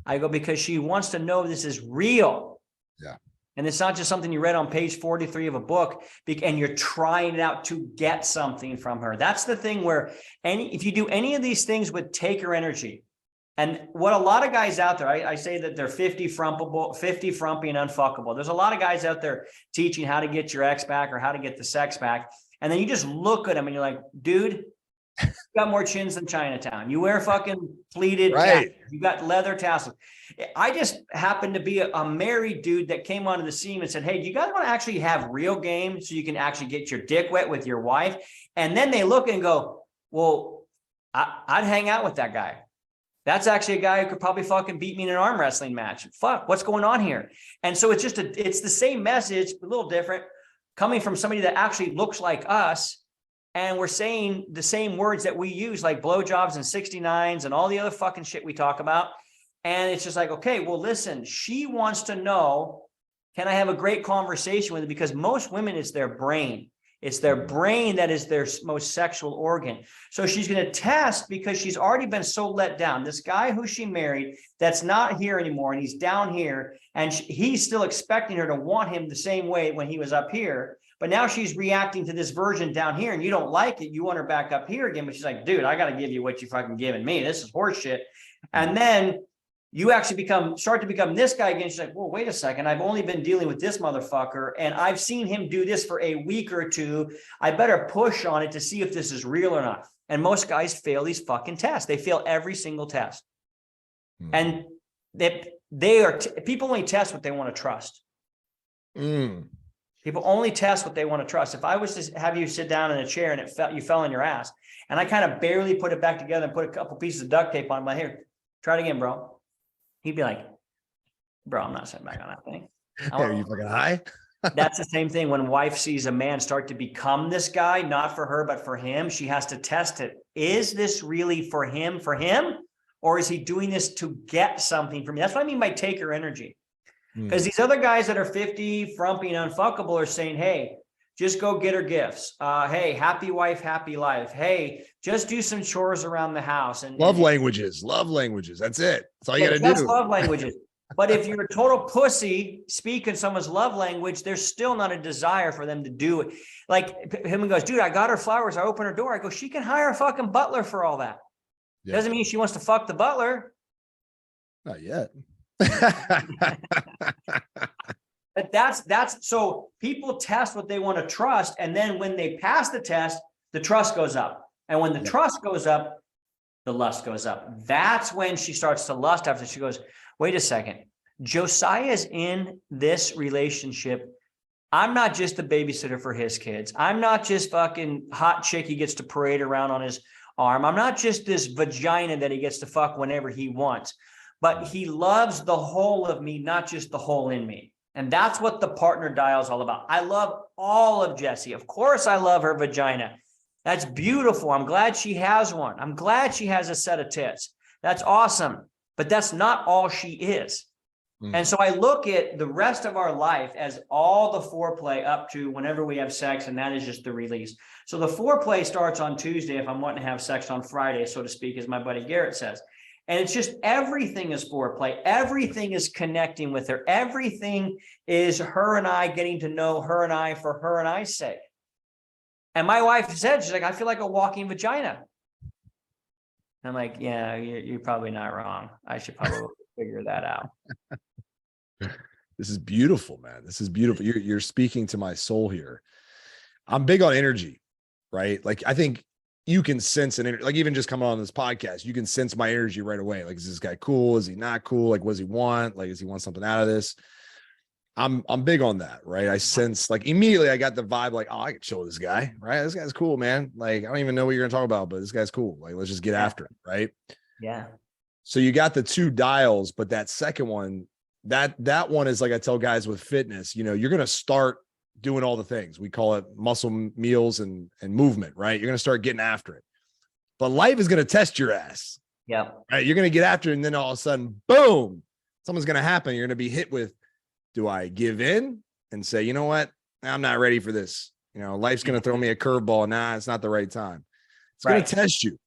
I go, because she wants to know this is real. Yeah. And it's not just something you read on page 43 of a book and you're trying it out to get something from her. That's the thing where if you do any of these things with taker energy, and what a lot of guys out there, I say that they're 50 frumpy and unfuckable. There's a lot of guys out there teaching how to get your ex back or how to get the sex back. And then you just look at them and you're like, dude, you got more chins than Chinatown. You wear fucking pleated tassels. You got leather tassels. I just happened to be a married dude that came onto the scene and said, hey, do you guys want to actually have real game so you can actually get your dick wet with your wife? And then they look and go, well, I'd hang out with that guy. That's actually a guy who could probably fucking beat me in an arm wrestling match. Fuck, what's going on here? And so it's it's the same message, a little different, coming from somebody that actually looks like us. And we're saying the same words that we use, like blowjobs and 69s and all the other fucking shit we talk about. And it's just like, okay, well, listen, she wants to know, can I have a great conversation with her? Because most women, it's their brain. It's their brain that is their most sexual organ. So she's going to test because she's already been so let down. This guy who she married that's not here anymore, and he's down here, and he's still expecting her to want him the same way when he was up here. But now she's reacting to this version down here, and you don't like it. You want her back up here again, but she's like, dude, I got to give you what you fucking giving me. This is horseshit. And then you actually start to become this guy again. She's like, well, wait a second. I've only been dealing with this motherfucker, and I've seen him do this for a week or two. I better push on it to see if this is real or not. And most guys fail these fucking tests. They fail every single test. And people only test what they want to trust. People only test what they want to trust. If I was to have you sit down in a chair and you fell on your ass, and I kind of barely put it back together and put a couple pieces of duct tape on my hair, try it again, bro. He'd be like, bro, I'm not sitting back on that thing. Are you fucking high? That's the same thing when wife sees a man start to become this guy, not for her, but for him. She has to test it. Is this really for him? Or is he doing this to get something from me? That's what I mean by taker energy. Because these other guys that are 50, frumpy, and unfuckable are saying, hey, just go get her gifts. Hey, happy wife, happy life. Hey, just do some chores around the house. And love languages. That's it. That's all you got to do. Love languages. But if you're a total pussy speaking someone's love language, there's still not a desire for them to do it. Like him goes, dude, I got her flowers. I open her door. I go, she can hire a fucking butler for all that. Yeah. Doesn't mean she wants to fuck the butler. Not yet. But that's so people test what they want to trust. And then when they pass the test, the trust goes up. And when the trust goes up, the lust goes up. That's when she starts to lust after she goes, wait a second. Josiah's in this relationship. I'm not just the babysitter for his kids. I'm not just fucking hot chick he gets to parade around on his arm. I'm not just this vagina that he gets to fuck whenever he wants. But he loves the whole of me, not just the whole in me. And that's what the partner dial is all about. I love all of Jessie. Of course, I love her vagina. That's beautiful. I'm glad she has one. I'm glad she has a set of tits. That's awesome. But that's not all she is. And so I look at the rest of our life as all the foreplay up to whenever we have sex, and that is just the release. So the foreplay starts on Tuesday if I'm wanting to have sex on Friday, so to speak, as my buddy Garrett says. And it's just everything is foreplay. Everything is connecting with her. Everything is her and I getting to know her and I for her and I's sake. And my wife said, she's like, I feel like a walking vagina. I'm like, yeah, you're probably not wrong. I should probably figure that out. This is beautiful, man. This is beautiful. You're speaking to my soul here. I'm big on energy, right? Like, I think you can sense an energy, like even just coming on this podcast, you can sense my energy right away. Like, is this guy cool? Is he not cool? Like, what does he want? Like, does he want something out of this? I'm big on that, right? I sense, like, immediately I got the vibe, like, oh, I can chill with this guy, right? This guy's cool, man. Like, I don't even know what you're gonna talk about, but this guy's cool. Like, let's just get after it, right? Yeah. So you got the 2 dials, but that second one, that one is like I tell guys with fitness, you know, you're gonna start doing all the things. We call it muscle meals and movement, right? You're gonna start getting after it. But life is gonna test your ass. Yeah. Right. You're gonna get after it, and then all of a sudden, boom, something's gonna happen. You're gonna be hit with, do I give in and say, you know what? I'm not ready for this. You know, life's going to throw me a curveball. Nah, it's not the right time. It's going to test you.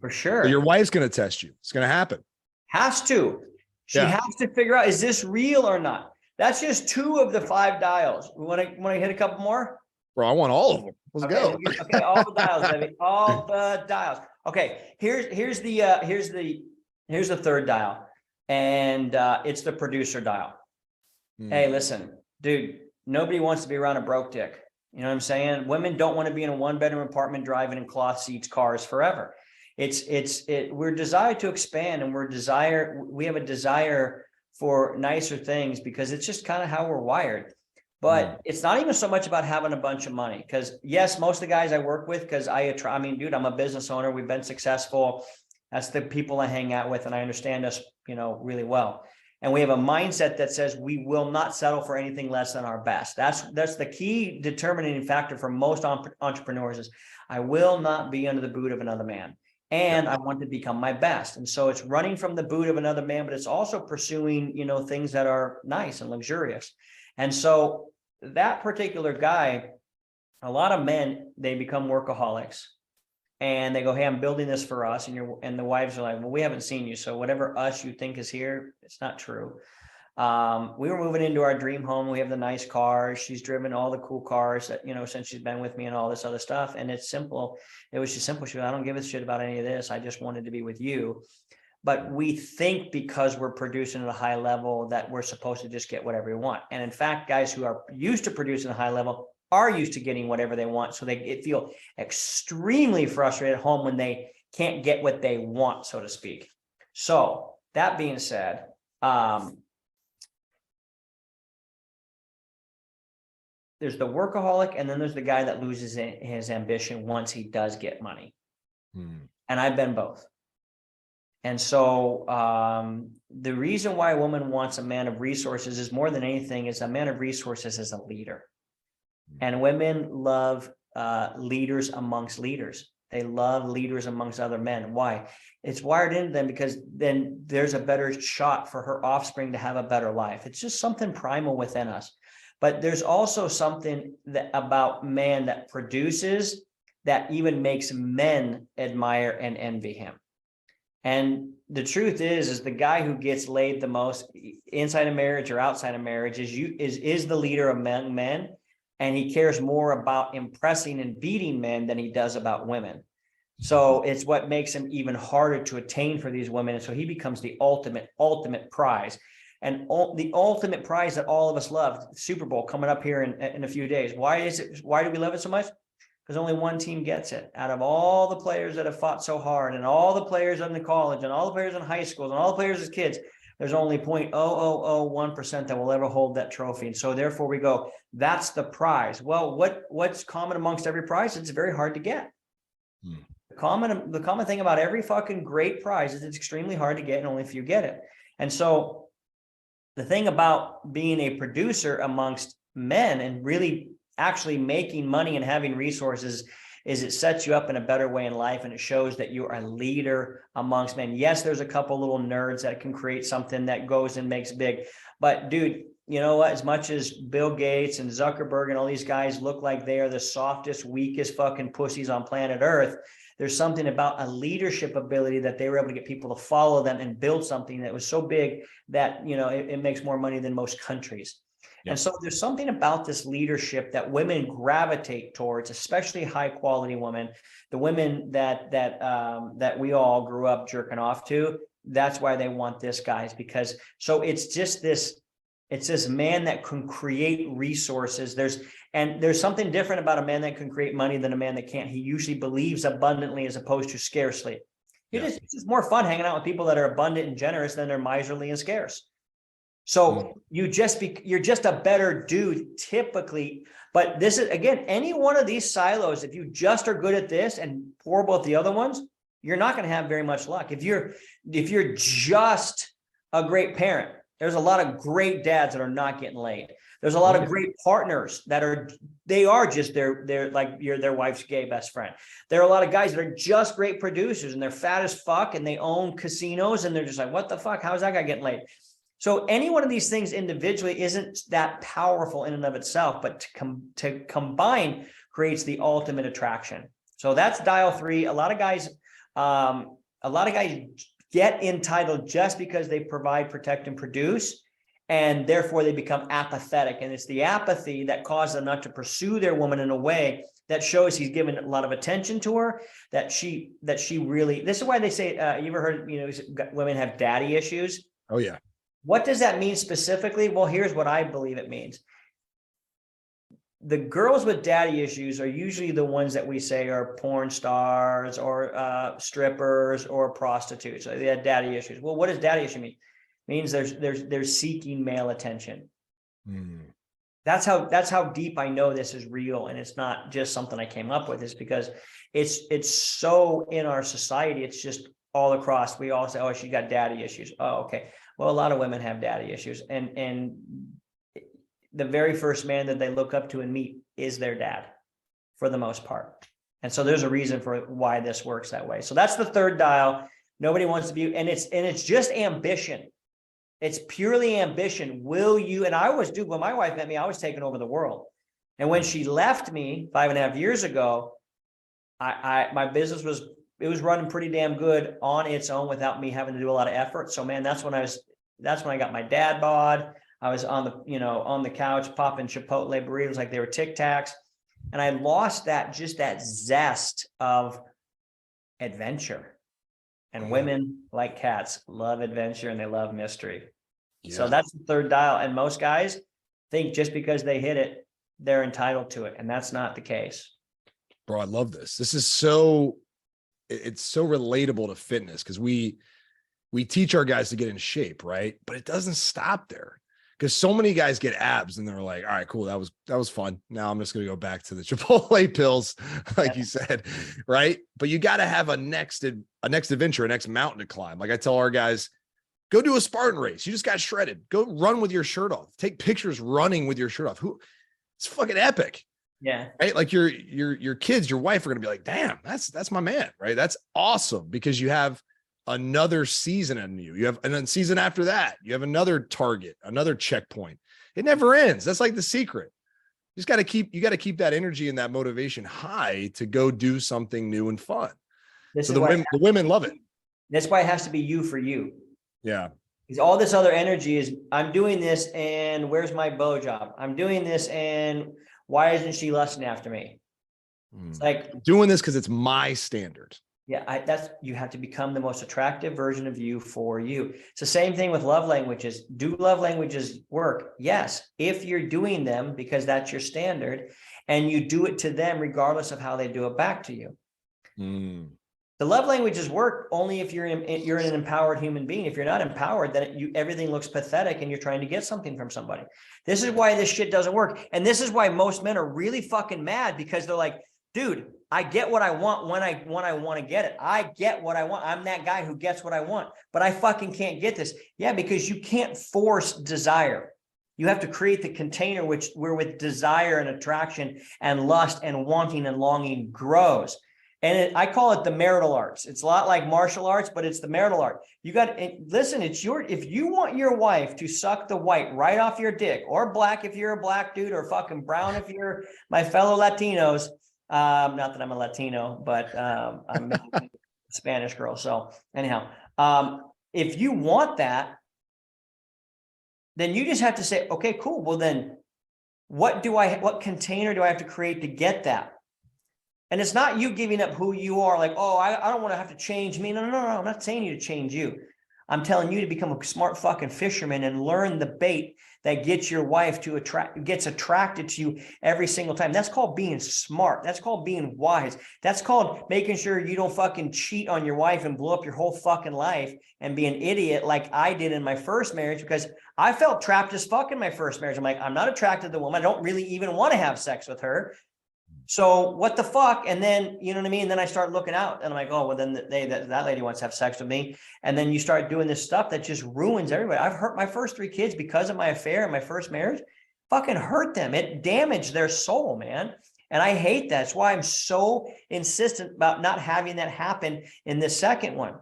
For sure. Or your wife's going to test you. It's going to happen. Has to. She has to figure out, is this real or not? That's just 2 of the 5 dials. We want to hit a couple more? Bro, I want all of them. Let's go. Okay, all the dials, baby. All the dials. Okay, here's the 3rd dial. And it's the producer dial. Hey, listen, dude, nobody wants to be around a broke dick. You know what I'm saying? Women don't want to be in a 1-bedroom apartment driving in cloth seats cars forever. We're desired to expand, and we have a desire for nicer things because it's just kind of how we're wired. But it's not even so much about having a bunch of money, because yes, most of the guys I work with, because I mean, dude, I'm a business owner. We've been successful. That's the people I hang out with, and I understand us, you know, really well. And we have a mindset that says we will not settle for anything less than our best. That's the key determining factor for most entrepreneurs is I will not be under the boot of another man. And I want to become my best. And so it's running from the boot of another man, but it's also pursuing, you know, things that are nice and luxurious. And so that particular guy, a lot of men, they become workaholics. And they go, hey, I'm building this for us. And the wives are like, well, we haven't seen you. So whatever us you think is here, it's not true. We were moving into our dream home. We have the nice cars. She's driven all the cool cars that, you know, since she's been with me and all this other stuff. And it's simple. It was just simple. She goes, I don't give a shit about any of this. I just wanted to be with you. But we think because we're producing at a high level that we're supposed to just get whatever we want. And in fact, guys who are used to producing at a high level are used to getting whatever they want. So they feel extremely frustrated at home when they can't get what they want, so to speak. So that being said, there's the workaholic, and then there's the guy that loses his ambition once he does get money. And I've been both. And so the reason why a woman wants a man of resources is more than anything is a man of resources is a leader. And women love leaders amongst leaders. They love leaders amongst other men. Why? It's wired into them because then there's a better shot for her offspring to have a better life. It's just something primal within us. But there's also something about man that produces that even makes men admire and envy him. And the truth is the guy who gets laid the most inside of marriage or outside of marriage is the leader of men. And he cares more about impressing and beating men than he does about women. So it's what makes him even harder to attain for these women. And so he becomes the ultimate prize. And the ultimate prize that all of us love, Super Bowl coming up here in a few days. Why do we love it so much? Because only one team gets it. Out of all the players that have fought so hard, and all the players in the college, and all the players in high schools, and all the players as kids, there's only 0.0001% that will ever hold that trophy. And so therefore we go, that's the prize. Well, what's common amongst every prize? It's very hard to get. The common thing about every fucking great prize is it's extremely hard to get and only a few get it. And so the thing about being a producer amongst men and really actually making money and having resources is it sets you up in a better way in life, and it shows that you are a leader amongst men. Yes, there's a couple little nerds that can create something that goes and makes big, but dude, you know what? As much as Bill Gates and Zuckerberg and all these guys look like they are the softest, weakest fucking pussies on planet Earth, there's something about a leadership ability that they were able to get people to follow them and build something that was so big that, you know, it makes more money than most countries. Yep. And so there's something about this leadership that women gravitate towards, especially high quality women, the women that we all grew up jerking off to. That's why they want this, guys, because so it's this man that can create resources. There's something different about a man that can create money than a man that can't. He usually believes abundantly as opposed to scarcely. It's just more fun hanging out with people that are abundant and generous than they're miserly and scarce. So you're just a better dude typically. But this is, again, any one of these silos, if you just are good at this and horrible at the other ones, you're not going to have very much luck. If you're just a great parent, there's a lot of great dads that are not getting laid. There's a lot of great partners that are just they're like their wife's gay best friend. There are a lot of guys that are just great producers and they're fat as fuck and they own casinos and they're just like, what the fuck? How is that guy getting laid? So any one of these things individually isn't that powerful in and of itself, but to combine creates the ultimate attraction. So that's dial 3. A lot of guys get entitled just because they provide, protect, and produce, and therefore they become apathetic. And it's the apathy that causes them not to pursue their woman in a way that shows he's given a lot of attention to her, that she really, this is why they say, you ever heard, you know, women have daddy issues? Oh yeah. What does that mean specifically? Well, here's what I believe it means. The girls with daddy issues are usually the ones that we say are porn stars or strippers or prostitutes. They have daddy issues. Well, what does daddy issue mean? It means they're seeking male attention. That's how deep I know this is real, and it's not just something I came up with. It's because it's so in our society. It's just all across. We all say, "Oh, she got daddy issues." Oh, okay. Well, a lot of women have daddy issues, and the very first man that they look up to and meet is their dad for the most part. And so there's a reason for why this works that way. So that's the third dial. Nobody wants to be, and it's just ambition. It's purely ambition. Will you, and I always do, when my wife met me, I was taking over the world. And when she left me 5.5 years ago, my business was running pretty damn good on its own without me having to do a lot of effort. So man, that's when I got my dad bod. I was on the couch popping Chipotle burritos like they were Tic Tacs. And I lost that zest of adventure. And women, like cats, love adventure and they love mystery. Yeah. So that's the third dial. And most guys think just because they hit it, they're entitled to it. And that's not the case. Bro, I love this. This is it's so relatable to fitness because we teach our guys to get in shape, right? But it doesn't stop there. Because so many guys get abs and they're like, all right, cool. That was fun. Now I'm just going to go back to the Chipotle pills, like you said, right? But you got to have a next adventure, a next mountain to climb. Like I tell our guys, go do a Spartan race. You just got shredded. Go run with your shirt off. Take pictures running with your shirt off. It's fucking epic. Yeah. Right. Like your kids, your wife are going to be like, damn, that's my man. Right. That's awesome because you have another season in you have, and then season after that, you have another target, another checkpoint. It never ends. That's like the secret. You got to keep that energy and that motivation high to go do something new and fun. So the women love it. That's why it has to be you for you. Yeah. Because all this other energy is, I'm doing this and where's my bow job? I'm doing this and why isn't she lusting after me? It's like doing this because it's my standard. Yeah, you have to become the most attractive version of you for you. It's the same thing with love languages. Do love languages work? Yes, if you're doing them because that's your standard and you do it to them regardless of how they do it back to you. The love languages work only if you're an empowered human being. If you're not empowered, then everything looks pathetic and you're trying to get something from somebody. This is why this shit doesn't work. And this is why most men are really fucking mad because they're like, dude, I get what I want when I want to get it. I get what I want. I'm that guy who gets what I want, but I fucking can't get this. Yeah, because you can't force desire. You have to create the container where with desire and attraction and lust and wanting and longing grows. And I call it the marital arts. It's a lot like martial arts, but it's the marital art. You got to listen. If you want your wife to suck the white right off your dick, or black if you're a black dude, or fucking brown if you're my fellow Latinos. Not that I'm a Latino, but I'm a Spanish girl. So anyhow, if you want that, then you just have to say, okay, cool. Well, then what container do I have to create to get that? And it's not you giving up who you are, like, oh, I don't want to have to change me. No. I'm not saying you to change you. I'm telling you to become a smart fucking fisherman and learn the bait that gets your wife gets attracted to you every single time. That's called being smart. That's called being wise. That's called making sure you don't fucking cheat on your wife and blow up your whole fucking life and be an idiot like I did in my first marriage, because I felt trapped as fuck in my first marriage. I'm like, I'm not attracted to the woman. I don't really even want to have sex with her. So what the fuck? And then, you know what I mean? And then I start looking out and I'm like, oh, well, then that lady wants to have sex with me. And then you start doing this stuff that just ruins everybody. I've hurt my first 3 kids because of my affair in my first marriage. Fucking hurt them. It damaged their soul, man. And I hate that. That's why I'm so insistent about not having that happen in this second one.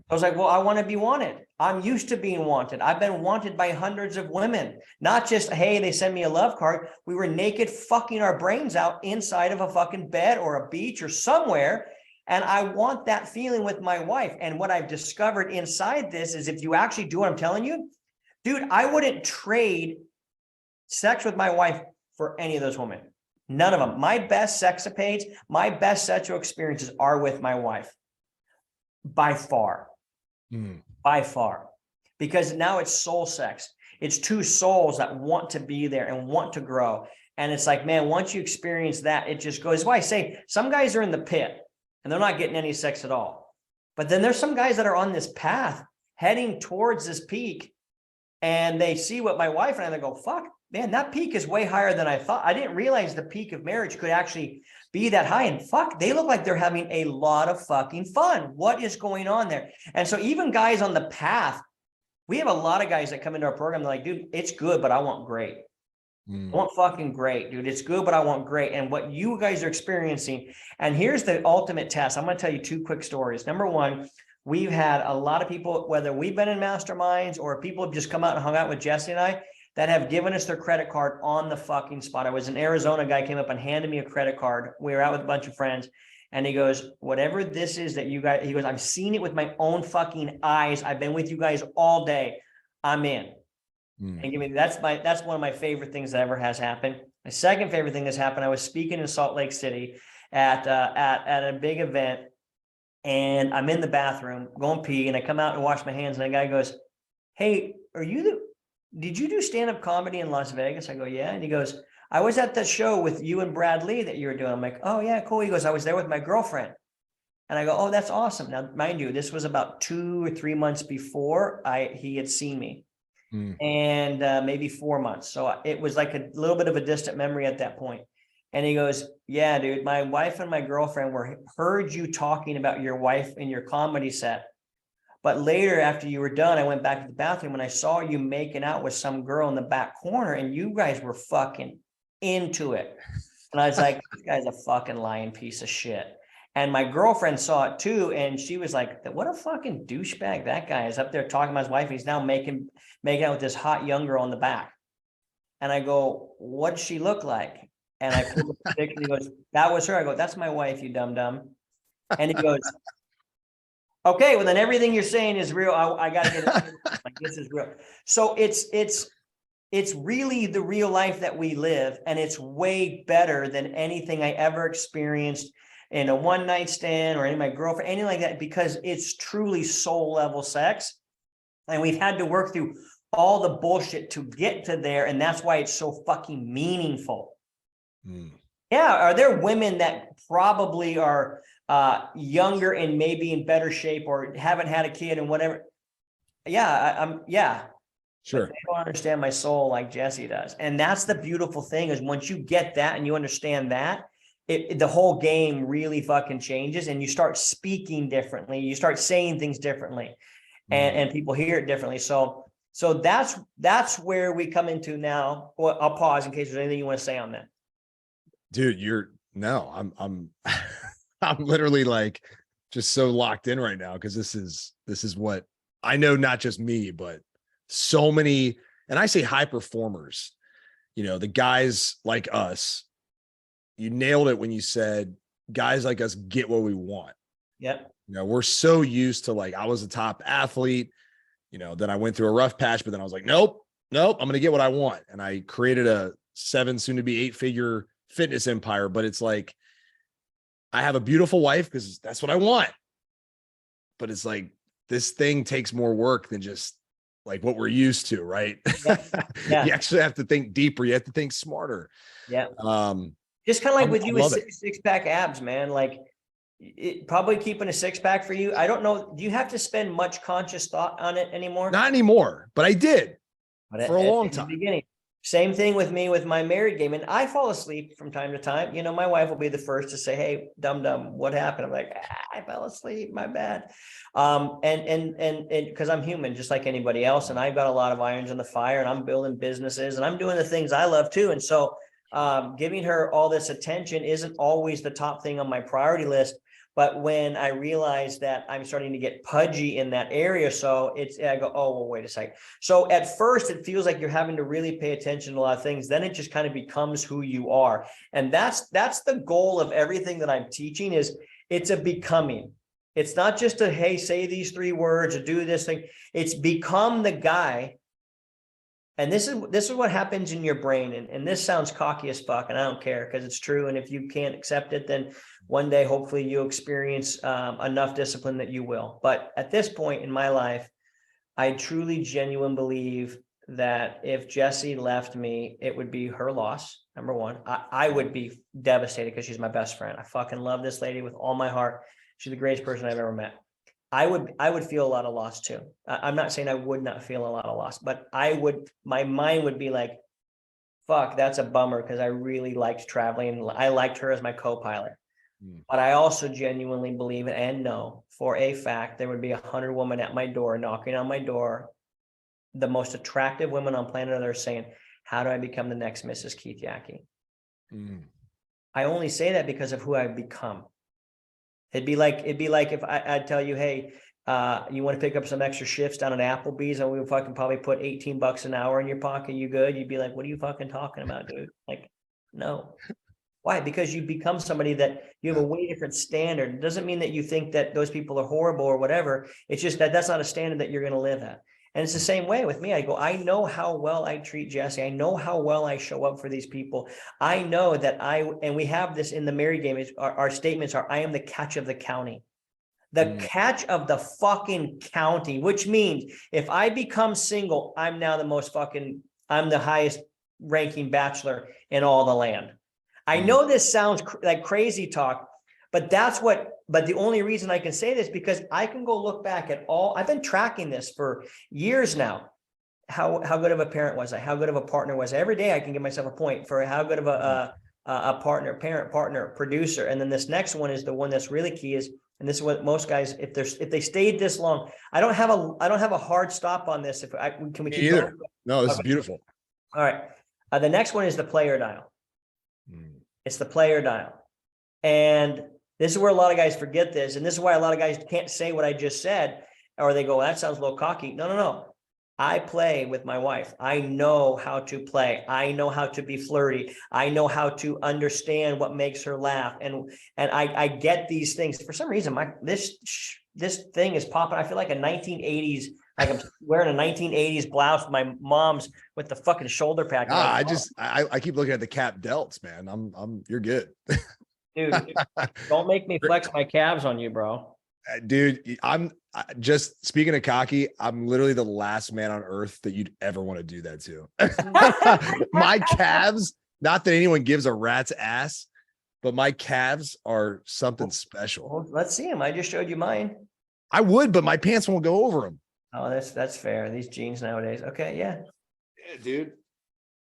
I was like, well, I want to be wanted. I'm used to being wanted. I've been wanted by hundreds of women, not just, hey, they send me a love card. We were naked fucking our brains out inside of a fucking bed or a beach or somewhere. And I want that feeling with my wife. And what I've discovered inside this is if you actually do what I'm telling you, dude, I wouldn't trade sex with my wife for any of those women. None of them. My best sexapades, my best sexual experiences are with my wife. By far, because now it's soul sex. It's 2 souls that want to be there and want to grow. And it's like, man, once you experience that, it just goes. That's why I say some guys are in the pit and they're not getting any sex at all. But then there's some guys that are on this path heading towards this peak, and they see what my wife and I, they go, fuck, man, that peak is way higher than I thought. I didn't realize the peak of marriage could actually be that high. And fuck, they look like they're having a lot of fucking fun. What is going on there? And so even guys on the path, we have a lot of guys that come into our program. They're like, dude, it's good, but I want great. I want fucking great, dude. It's good, but I want great. And what you guys are experiencing, and here's the ultimate test. I'm going to tell you 2 quick stories. Number 1, we've had a lot of people, whether we've been in masterminds or people have just come out and hung out with Jesse and I, that have given us their credit card on the fucking spot. I was in Arizona, a guy came up and handed me a credit card. We were out with a bunch of friends. And he goes, whatever this is that you guys, he goes, I've seen it with my own fucking eyes. I've been with you guys all day. I'm in. And give me, that's one of my favorite things that ever has happened. My second favorite thing that's happened, I was speaking in Salt Lake City at a big event, and I'm in the bathroom going pee, and I come out and wash my hands, and the guy goes, hey, did you do stand-up comedy in Las Vegas? I go, yeah. And he goes, I was at the show with you and Brad Lee that you were doing. I'm like, oh yeah, cool. He goes, I was there with my girlfriend. And I go, oh, that's awesome. Now, mind you, this was about 2 or 3 months before he had seen me, and maybe 4 months. So it was like a little bit of a distant memory at that point. And he goes, yeah, dude, my wife and my girlfriend heard you talking about your wife in your comedy set. But later, after you were done, I went back to the bathroom and I saw you making out with some girl in the back corner, and you guys were fucking into it. And I was like, this guy's a fucking lying piece of shit. And my girlfriend saw it too, and she was like, what a fucking douchebag that guy is, up there talking about his wife. He's now making out with this hot young girl in the back. And I go, what does she look like? And I pulled up the picture, and he goes, that was her. I go, that's my wife, you dum-dum. And he goes, okay, well then everything you're saying is real. I got to get it. Like, this is real. So it's really the real life that we live, and it's way better than anything I ever experienced in a one night stand or any of my girlfriend, anything like that, because it's truly soul level sex. And we've had to work through all the bullshit to get to there. And that's why it's so fucking meaningful. Yeah. Are there women that probably are younger and maybe in better shape or haven't had a kid and whatever? Yeah. Yeah. Sure. They don't understand my soul like Jesse does. And that's the beautiful thing, is once you get that and you understand that, the whole game really fucking changes, and you start speaking differently. You start saying things differently, and people hear it differently. So So that's where we come into now. Well, I'll pause in case there's anything you want to say on that. Dude, I'm I'm literally like just so locked in right now because this is what I know, not just me, but so many, and I say high performers, the guys like us. You nailed it when you said guys like us get what we want. Yep. We're so used to, like, I was a top athlete, then I went through a rough patch, but then I was like, nope, I'm going to get what I want. And I created a 7, soon to be 8-figure fitness empire. But it's like, I have a beautiful wife because that's what I want. But it's like, this thing takes more work than just like what we're used to, right? Yeah. You actually have to think deeper. You have to think smarter. Yeah. Just kind of like with you with six-pack abs, man. Like, probably keeping a 6-pack for you. I don't know. Do you have to spend much conscious thought on it anymore? Not anymore, but I did for a long time. Beginning. Same thing with me with my married game. And I fall asleep from time to time. My wife will be the first to say, hey, dum, what happened? I'm like, I fell asleep, my bad. And because I'm human, just like anybody else. And I've got a lot of irons in the fire, and I'm building businesses, and I'm doing the things I love too. And so giving her all this attention isn't always the top thing on my priority list. But when I realize that I'm starting to get pudgy in that area, I go, oh, well, wait a second. So at first it feels like you're having to really pay attention to a lot of things. Then it just kind of becomes who you are. And that's the goal of everything that I'm teaching. Is it's a becoming. It's not just a, hey, say these 3 words or do this thing. It's become the guy. And this is what happens in your brain. And this sounds cocky as fuck, and I don't care, because it's true. And if you can't accept it, then one day, hopefully you'll experience enough discipline that you will. But at this point in my life, I truly, genuinely believe that if Jessie left me, it would be her loss. Number one, I would be devastated because she's my best friend. I fucking love this lady with all my heart. She's the greatest person I've ever met. I would feel a lot of loss too. I'm not saying I would not feel a lot of loss, but my mind would be like, fuck, that's a bummer, because I really liked traveling. I liked her as my co-pilot. But I also genuinely believe and know for a fact there would be 100 women at my door, knocking on my door, the most attractive women on planet Earth, saying, how do I become the next Mrs. Keith Yackey? I only say that because of who I've become. It'd be like if I'd tell you, hey, you want to pick up some extra shifts down at Applebee's, and we would fucking probably put $18 an hour in your pocket. You good? You'd be like, what are you fucking talking about, dude? Like, no. Why? Because you become somebody that you have a way different standard. It doesn't mean that you think that those people are horrible or whatever. It's just that that's not a standard that you're going to live at. And it's the same way with me. I know how well I treat Jessie. I know how well I show up for these people. I know that and we have this in the married game, is our statements are, I am the catch of the county. The catch of the fucking county, which means if I become single, I'm now I'm the highest ranking bachelor in all the land. I know this sounds like crazy talk, but the only reason I can say this, because I can go look back at I've been tracking this for years now. How good of a parent was I? How good of a partner was I? Every day I can give myself a point for how good of a partner, producer. And then this next one is the one that's really key is, and this is what most guys, if they stayed this long, I don't have a hard stop on this. Can we keep going? No, this is beautiful. All right. The next one is the player dial. It's the player dial. And this is where a lot of guys forget this. And this is why a lot of guys can't say what I just said, or they go, that sounds a little cocky. No. I play with my wife. I know how to play. I know how to be flirty. I know how to understand what makes her laugh. And I get these things. For some reason, this thing is popping. I feel like a 1980s, like I'm wearing a 1980s blouse with my mom's with the fucking shoulder pad. I keep looking at the cap delts, man. You're good. Dude, don't make me flex my calves on you, bro. Dude, I'm just speaking of cocky. I'm literally the last man on earth that you'd ever want to do that to. My calves, not that anyone gives a rat's ass, but my calves are something special. Well, let's see them. I just showed you mine. I would, but my pants won't go over them. Oh, that's fair. These jeans nowadays. Okay, yeah. Yeah, dude.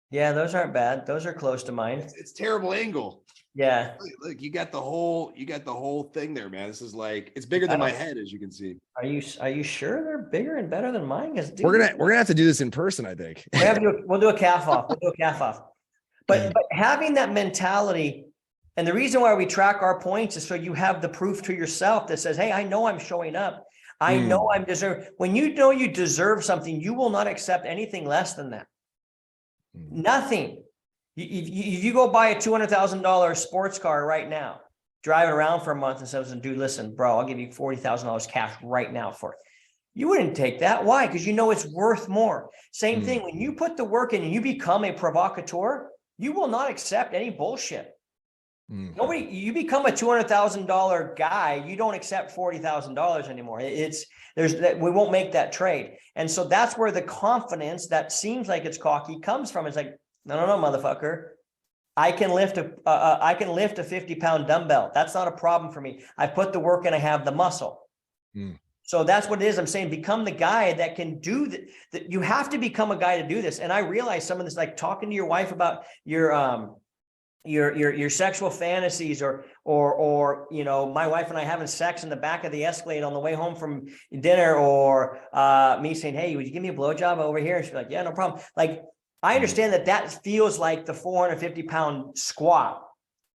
Yeah, those aren't bad. Those are close to mine. It's terrible angle. Yeah. Look, you got the whole thing there, man. This is like, it's bigger than my head, as you can see. Are you sure they're bigger and better than mine? Because We're gonna have to do this in person, I think. we'll do a calf off. We'll do a calf off. But having that mentality, and the reason why we track our points is so you have the proof to yourself that says, hey, I know I'm showing up. I know I'm deserving. When you know you deserve something, you will not accept anything less than that. Nothing. If you go buy a $200,000 sports car right now, drive it around for a month and says, dude, listen, bro, I'll give you $40,000 cash right now for it. You wouldn't take that. Why? Because you know it's worth more. Same thing. When you put the work in and you become a provocateur, you will not accept any bullshit. Nobody, you become a $200,000 guy, you don't accept $40,000 anymore. We won't make that trade. And so that's where the confidence that seems like it's cocky comes from. It's like, no, motherfucker. I can lift a 50-pound dumbbell. That's not a problem for me. I put the work in, I have the muscle. So that's what it is. I'm saying, become the guy that can do that. You have to become a guy to do this. And I realize some of this, like talking to your wife about your sexual fantasies, or my wife and I having sex in the back of the Escalade on the way home from dinner, or me saying, hey, would you give me a blowjob over here? And she's like, yeah, no problem. Like, I understand that feels like the 450-pound squat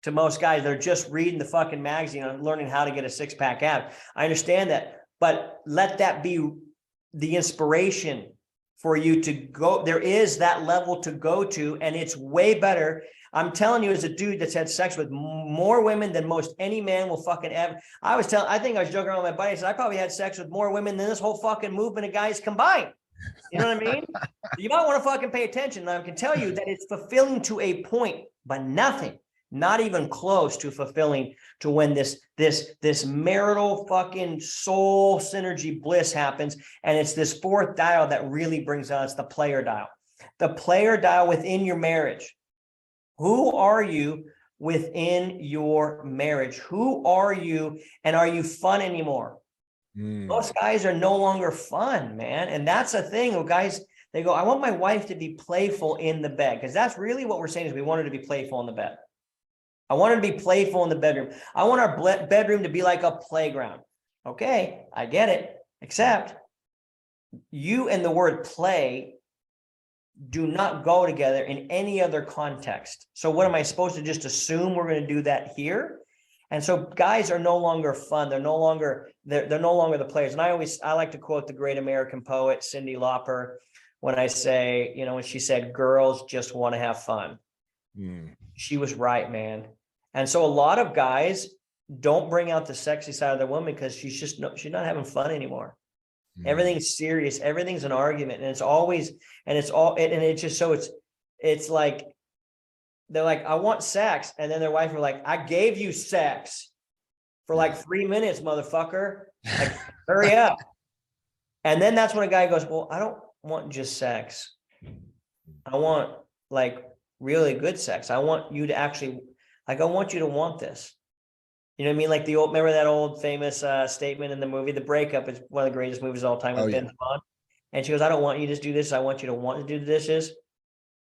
to most guys that are just reading the fucking magazine and learning how to get a six-pack ab. I understand that, but let that be the inspiration for you to go. There is that level to go to, and it's way better. I'm telling you, as a dude that's had sex with more women than most any man will fucking ever. I think I was joking around with my buddy. I said, I probably had sex with more women than this whole fucking movement of guys combined. You know what I mean? You might want to fucking pay attention. And I can tell you that it's fulfilling to a point, but nothing, not even close to fulfilling to when this marital fucking soul synergy bliss happens. And it's this fourth dial that really brings out, it's the player dial. The player dial within your marriage. Who are you within your marriage? Who are you, and are you fun anymore? Most guys are no longer fun, man. And that's the thing. Guys, they go, I want my wife to be playful in the bed, because that's really what we're saying, is we want her to be playful in the bed. I want her to be playful in the bedroom. I want our bedroom to be like a playground. Okay, I get it. Except you and the word play do not go together in any other context. So what am I supposed to just assume we're going to do that here? And so guys are no longer fun. They're no longer the players. And I like to quote the great American poet Cyndi Lauper when I say, when she said, girls just want to have fun. She was right, man. And so a lot of guys don't bring out the sexy side of their woman because she's not having fun anymore. Everything's serious. Everything's an argument. And it's like, they're like, I want sex. And then their wife are like, I gave you sex for like 3 minutes, motherfucker. Like, hurry up. And then that's when a guy goes, well, I don't want just sex. I want like really good sex. I want you to actually, like, I want you to want this. You know what I mean? Like remember that old famous statement in the movie, The Breakup is one of the greatest movies of all time with Ben Vaughn. And she goes, I don't want you to do this. I want you to want to do the dishes.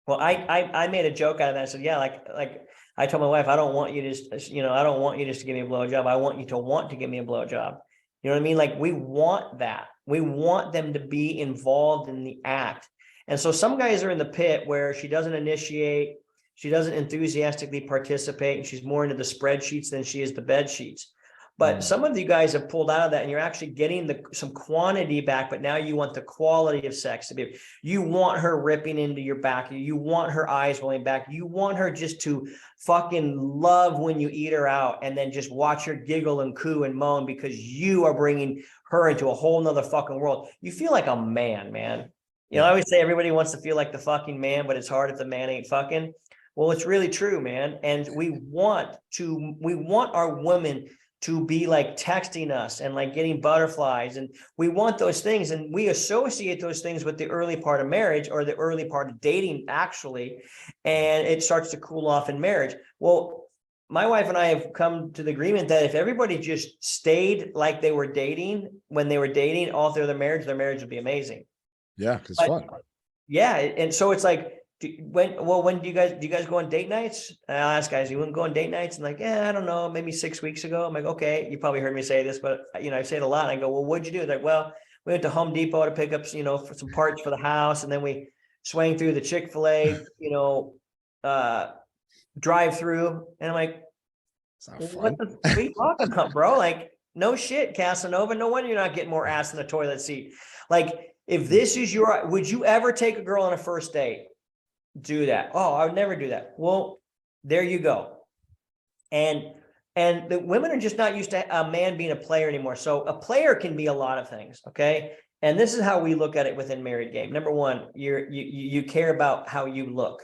Well, I made a joke out of that. I said, yeah, like I told my wife, I don't want you to, I don't want you just to give me a blowjob. I want you to want to give me a blowjob. You know what I mean? Like, we want that. We want them to be involved in the act. And so some guys are in the pit where she doesn't initiate, she doesn't enthusiastically participate, and she's more into the spreadsheets than she is the bed sheets. But some of you guys have pulled out of that, and you're actually getting some quantity back, but now you want the quality of sex to be. You want her ripping into your back. You want her eyes rolling back. You want her just to fucking love when you eat her out, and then just watch her giggle and coo and moan because you are bringing her into a whole nother fucking world. You feel like a man. I always say everybody wants to feel like the fucking man, but it's hard if the man ain't fucking. Well, it's really true, man. And we want our women to be like texting us and like getting butterflies. And we want those things. And we associate those things with the early part of marriage or the early part of dating, actually. And it starts to cool off in marriage. Well, my wife and I have come to the agreement that if everybody just stayed like they were dating when they were dating all through their marriage would be amazing. Yeah, because fun. Yeah. And so it's like, when do you guys go on date nights? And I'll ask guys, you wouldn't go on date nights? And like, yeah, I don't know, maybe 6 weeks ago. I'm like, okay, you probably heard me say this, but I say it a lot. I go, well, what'd you do? They're like, well, we went to Home Depot to pick up, for some parts for the house. And then we swang through the Chick-fil-A, drive through. And I'm like, what are you talking about, bro? Like, no shit, Casanova. No wonder you're not getting more ass in the toilet seat. Like, if this is would you ever take a girl on a first date? Do that. Oh, I would never do that. Well, there you go. And the women are just not used to a man being a player anymore. So a player can be a lot of things. Okay. And this is how we look at it within married game. Number one, you care about how you look.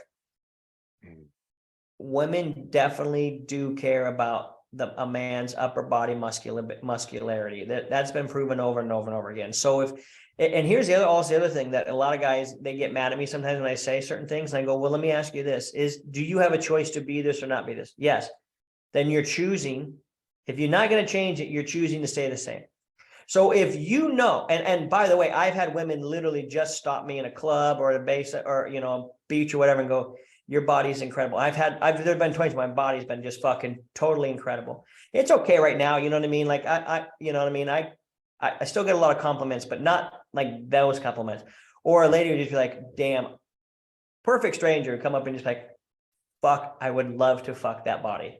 Women definitely do care about a man's upper body muscularity. That's been proven over and over and over again. So and here's the other thing that a lot of guys, they get mad at me sometimes when I say certain things. And I go, well, let me ask you this: do you have a choice to be this or not be this? Yes. Then you're choosing. If you're not going to change it, you're choosing to stay the same. So if and by the way, I've had women literally just stop me in a club or a base or a beach or whatever and go, your body's incredible. There been times my body's been just fucking totally incredible. It's okay right now. You know what I mean? Like I still get a lot of compliments, but not like those compliments. Or a lady would just be like, damn, perfect stranger, come up and just like, fuck, I would love to fuck that body.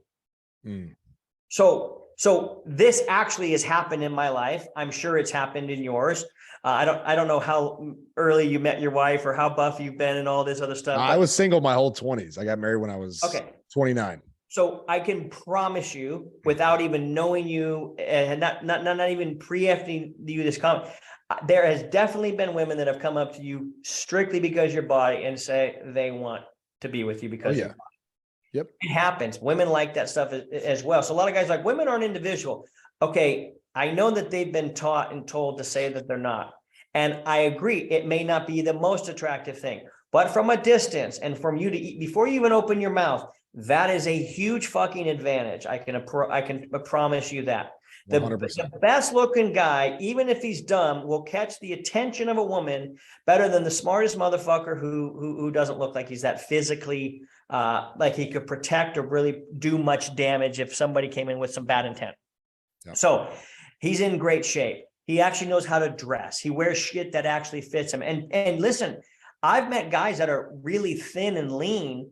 So this actually has happened in my life. I'm sure it's happened in yours. I don't know how early you met your wife or how buff you've been and all this other stuff. I was single my whole 20s. I got married when I was 29. So I can promise you, without even knowing you and not even preempting you this comment, there has definitely been women that have come up to you strictly because your body and say they want to be with you because of your body. Yep. It happens. Women like that stuff as well. So a lot of guys like, women aren't individual. Okay, I know that they've been taught and told to say that they're not. And I agree, it may not be the most attractive thing, but from a distance and from you to eat before you even open your mouth, that is a huge fucking advantage. I can promise you that. The best looking guy, even if he's dumb, will catch the attention of a woman better than the smartest motherfucker who doesn't look like he's that physically like he could protect or really do much damage if somebody came in with some bad intent. Yep. So he's in great shape. He actually knows how to dress. He wears shit that actually fits him. And listen, I've met guys that are really thin and lean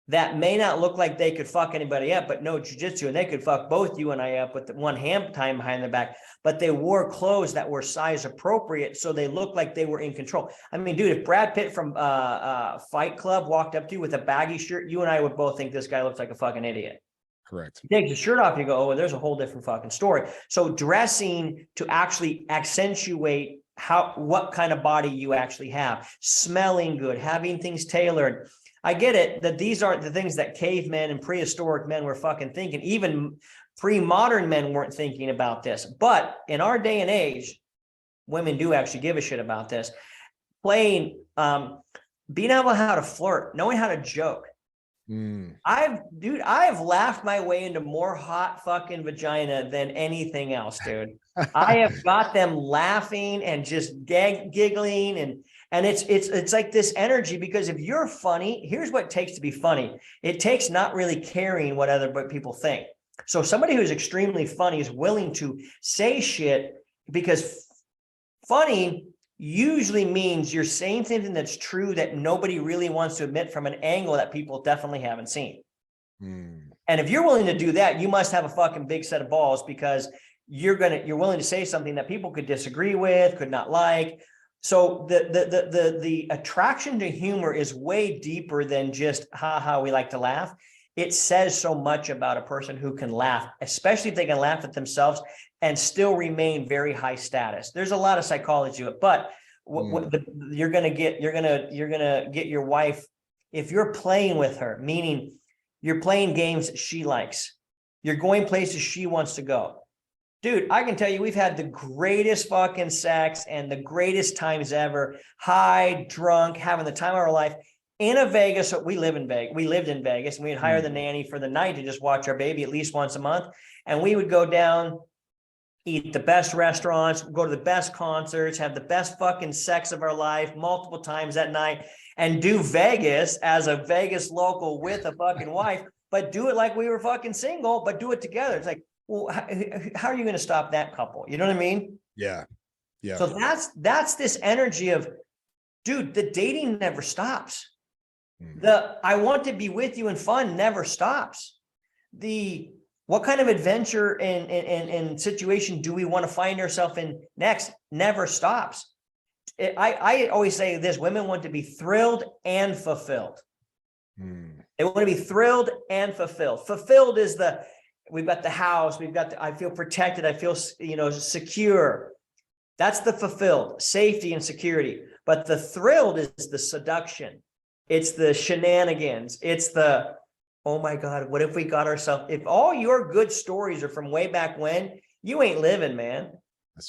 that may not look like they could fuck anybody up, but no jujitsu, and they could fuck both you and I up with one hand time behind their back, but they wore clothes that were size appropriate, so they looked like they were in control. I mean, dude, if Brad Pitt from Fight Club walked up to you with a baggy shirt, you and I would both think this guy looks like a fucking idiot. Correct. He takes his shirt off, you go, oh, well, there's a whole different fucking story. So dressing to actually accentuate what kind of body you actually have, smelling good, having things tailored. I get it that these aren't the things that cavemen and prehistoric men were fucking thinking. Even pre-modern men weren't thinking about this. But in our day and age, women do actually give a shit about this. Being able how to flirt, knowing how to joke. I've laughed my way into more hot fucking vagina than anything else, dude. I have got them laughing and just giggling and it's like this energy, because if you're funny, here's what it takes to be funny. It takes not really caring what other people think. So somebody who's extremely funny is willing to say shit, because funny usually means you're saying something that's true that nobody really wants to admit from an angle that people definitely haven't seen. And if you're willing to do that, you must have a fucking big set of balls, because you're willing to say something that people could disagree with, could not like. So the attraction to humor is way deeper than just we like to laugh. It says so much about a person who can laugh, especially if they can laugh at themselves and still remain very high status. There's a lot of psychology to it, but you're gonna get your wife if you're playing with her, meaning you're playing games that she likes. You're going places she wants to go. Dude, I can tell you, we've had the greatest fucking sex and the greatest times ever, high, drunk, having the time of our life in a Vegas. We lived in Vegas, and we'd hire the nanny for the night to just watch our baby at least once a month. And we would go down eat the best restaurants, go to the best concerts, have the best fucking sex of our life multiple times that night, and do Vegas as a Vegas local with a fucking wife, but do it like we were fucking single, but do it together. It's like, well, how are you going to stop that couple? You know what I mean? Yeah. Yeah. So that's this energy of, dude, the dating never stops. The I want to be with you and fun never stops. The what kind of adventure and situation do we want to find ourselves in next never stops. I always say this: women want to be thrilled and fulfilled. They want to be thrilled and fulfilled. Fulfilled is we've got the house, I feel protected, I feel secure. That's the fulfilled, safety and security. But the thrilled is the seduction. It's the shenanigans. It's the, oh my God, what if we got ourselves, if all your good stories are from way back when, you ain't living, man.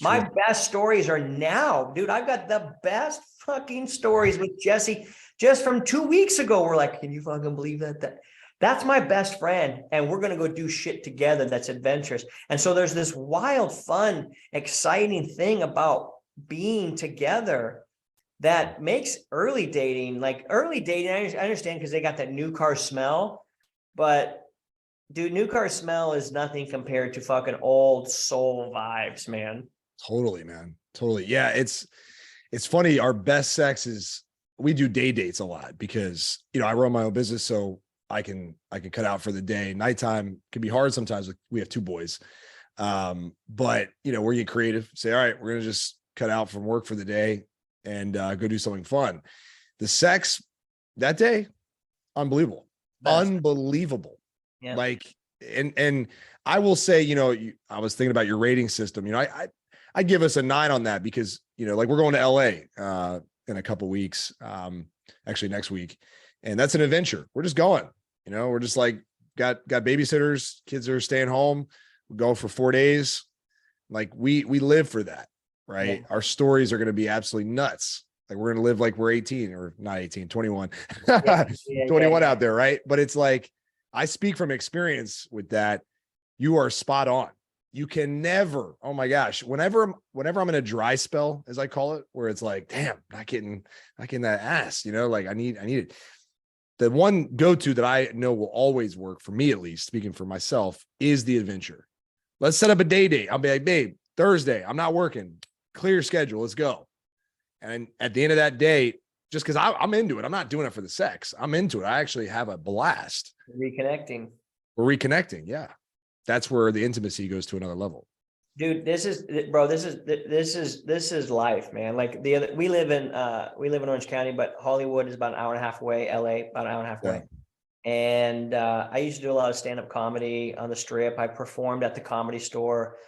My best stories are now, dude. I've got the best fucking stories with Jesse just from 2 weeks ago. We're like, can you fucking believe that? That's my best friend. And we're going to go do shit together. That's adventurous. And so there's this wild, fun, exciting thing about being together that makes early dating, I understand because they got that new car smell, but dude, new car smell is nothing compared to fucking old soul vibes, man. Totally, man. Totally. Yeah. It's funny. Our best sex is we do day dates a lot because, I run my own business. So I can cut out for the day. Nighttime can be hard sometimes. We have two boys. But we get creative, say, all right, we're going to just cut out from work for the day and go do something fun. The sex that day, unbelievable. Best. Unbelievable. Yeah. And I will say, I was thinking about your rating system. I give us a 9 on that because, we're going to LA in a couple weeks, actually next week. And that's an adventure. We're just going, we're just got babysitters, kids are staying home. We go for 4 days. We live for that. Right. Yeah. Our stories are going to be absolutely nuts. We're going to live like we're 18 or not 18, 21, 21 out there. Right. But it's I speak from experience with that. You are spot on. You can never, oh my gosh, whenever I'm in a dry spell, as I call it, where it's damn, not getting that ass, I need it. The one go-to that I know will always work for me, at least speaking for myself, is the adventure. Let's set up a date. I'll be like, babe, Thursday, I'm not working. Clear your schedule. Let's go. And at the end of that day, just because I'm into it, I'm not doing it for the sex. I'm into it. I actually have a blast. Reconnecting. We're reconnecting. Yeah. That's where the intimacy goes to another level. Dude, this is life, man. We live in Orange County, but Hollywood is about an hour and a half away. LA, about an hour and a half away. And I used to do a lot of stand-up comedy on the Strip. I performed at the Comedy Store.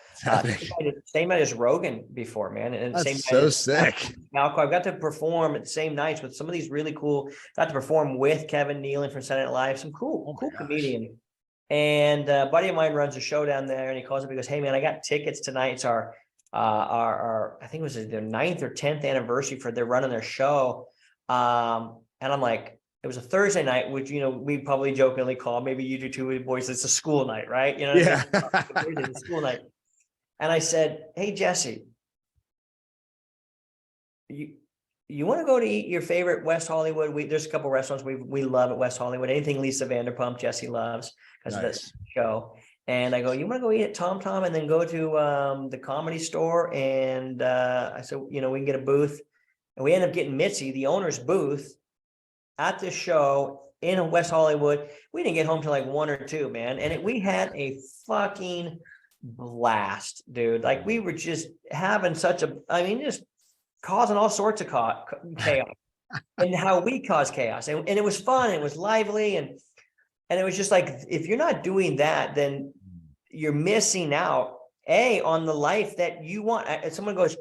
Same night as Rogan before, man. And that's same so sick. Malcolm, I've got to perform at the same nights with some of these really cool. Got to perform with Kevin Nealon from Saturday Night Live, some cool comedian. And a buddy of mine runs a show down there, and he calls up. He goes, "Hey, man, I got tickets tonight. It's our I think it was their 9th or 10th anniversary for their running their show." And I'm like, it was a Thursday night, which, we probably jokingly call, maybe you do too, boys, it's a school night, right? Yeah. It's a school night. And I said, "Hey, Jesse, you want to go to eat your favorite West Hollywood? There's a couple restaurants we love at West Hollywood. Anything Lisa Vanderpump, Jesse loves because of this show." And I go, "You want to go eat at Tom Tom and then go to the Comedy Store?" And I said, we can get a booth. And we end up getting Mitzi, the owner's booth, at the show in West Hollywood. We didn't get home till 1 or 2, man. And we had a fucking blast, dude. We were just having just causing all sorts of chaos and how we cause chaos. And it was fun. It was lively. And it was just if you're not doing that, then you're missing out on the life that you want. Someone goes,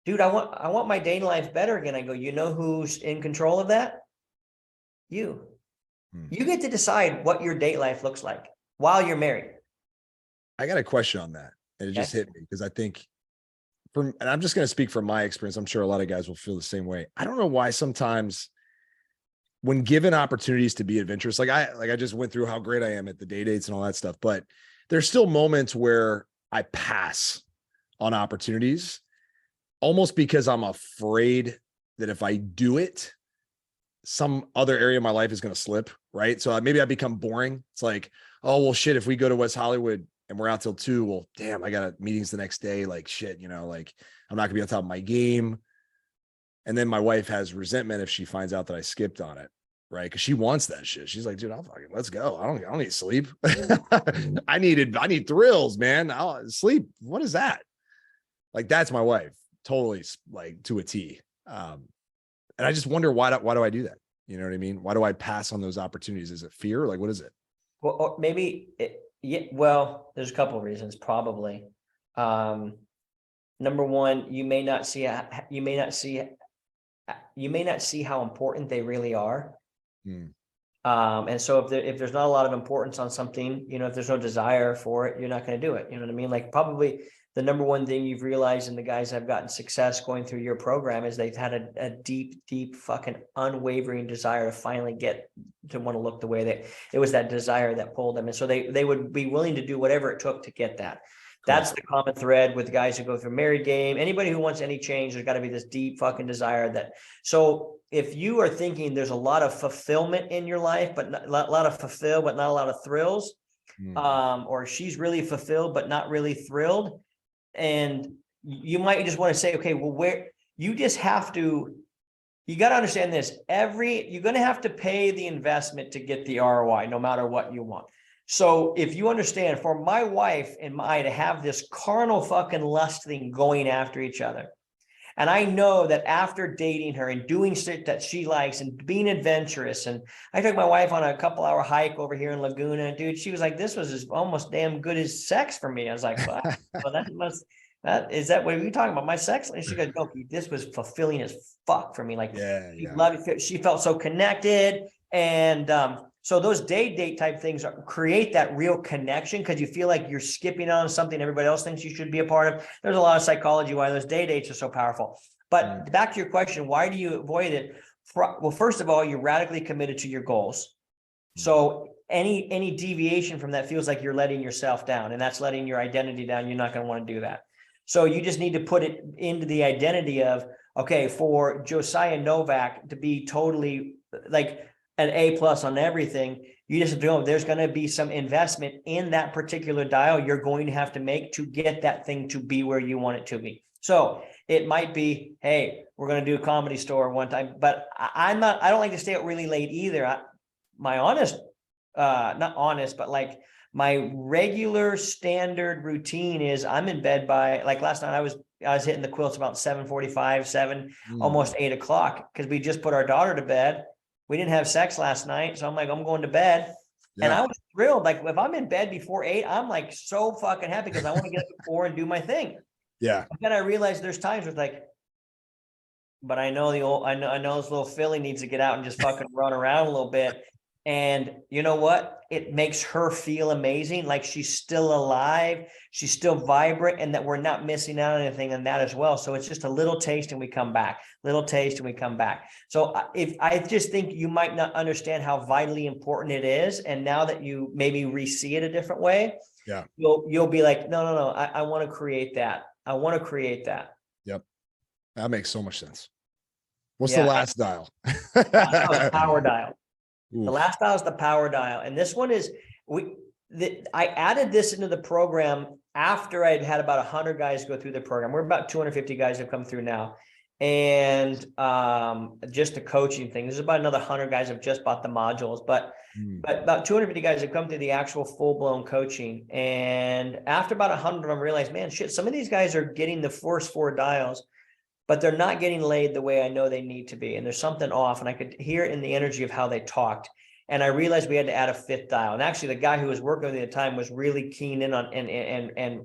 "Dude, I want my dating life better again." I go, "You know who's in control of that? You get to decide what your date life looks like while you're married." I got a question on that. And it just hit me because I think and I'm just going to speak from my experience. I'm sure a lot of guys will feel the same way. I don't know why sometimes when given opportunities to be adventurous, I just went through how great I am at the day dates and all that stuff, but there's still moments where I pass on opportunities, almost because I'm afraid that if I do it, some other area of my life is going to slip. Right. So maybe I become boring. It's like, oh, well, shit, if we go to West Hollywood and we're out till 2, well, damn, I got meetings the next day. Like shit, like I'm not gonna be on top of my game. And then my wife has resentment if she finds out that I skipped on it. Right. Cause she wants that shit. She's like, dude, let's go. I don't need sleep. I need thrills, man. I'll sleep. What is that? Like, that's my wife. Totally, like, to a T. And I just wonder, why do I do that? You know what I mean? Why do I pass on those opportunities? Is it fear? Like, what is it? Well, or maybe well, there's a couple of reasons, probably. Number one, you may not see how important they really are. And so if there's not a lot of importance on something, if there's no desire for it, you're not going to do it. You know what I mean? Like, probably the number one thing you've realized in the guys that have gotten success going through your program is they've had a deep fucking unwavering desire to finally get to want to look the way it was that desire that pulled them. And so they would be willing to do whatever it took to get that. That's the common thread with guys who go through married game. Anybody who wants any change, there's got to be this deep fucking desire so if you are thinking there's a lot of fulfillment in your life, but not, a lot of fulfill, but not a lot of thrills, or she's really fulfilled, but not really thrilled. And you might just want to say, okay, well, you got to understand this. You're going to have to pay the investment to get the ROI, no matter what you want. So if you understand, for my wife and I to have this carnal fucking lust thing going after each other, and I know that after dating her and doing shit that she likes and being adventurous, and I took my wife on a couple-hour hike over here in Laguna, and dude, she was like, this was almost damn good as sex for me. I was like, well, is that what are you talking about? My sex? And she goes, no, this was fulfilling as fuck for me. Like, she loved it. She felt so connected. And so those date type things create that real connection, because you feel like you're skipping on something everybody else thinks you should be a part of. There's a lot of psychology why those dates are so powerful. But back to your question, why do you avoid it? Well, first of all, you're radically committed to your goals. So any deviation from that feels like you're letting yourself down, and that's letting your identity down. You're not going to want to do that. So you just need to put it into the identity of, okay, for Josiah Novak to be totally like an A+ on everything, you just know there's going to be some investment in that particular dial you're going to have to make to get that thing to be where you want it to be. So it might be, hey, we're going to do a Comedy Store one time, but I don't like to stay out really late either. Like my regular standard routine is I'm in bed by, like, last night I was hitting the quilts about 7:45, 7, almost 8 o'clock, because we just put our daughter to bed. We didn't have sex last night. So I'm like, I'm going to bed. Yeah. And I was thrilled. Like, if I'm in bed before 8, I'm like so fucking happy, because I want to get up before and do my thing. Yeah. But then I realized there's times where it's like, but I know this little filly needs to get out and just fucking run around a little bit. And you know what? It makes her feel amazing. Like she's still alive. She's still vibrant, and that we're not missing out on anything in that as well. So it's just a little taste and we come back, little taste and we come back. So if I just think you might not understand how vitally important it is. And now that you maybe re-see it a different way, yeah, you'll be like, no. I want to create that. I want to create that. Yep. That makes so much sense. What's the last dial? The power dial. Oof. The last dial is the power dial. And this one is, I added this into the program after I'd had about 100 guys go through the program. We're about 250 guys have come through now. And just the coaching thing, there's about another 100 guys have just bought the modules, but about 250 guys have come through the actual full-blown coaching. And after about 100 of them realized, man, shit, some of these guys are getting the first 4 dials, but they're not getting laid the way I know they need to be. And there's something off. And I could hear it in the energy of how they talked. And I realized we had to add a 5th dial. And actually the guy who was working with me at the time was really keen in on and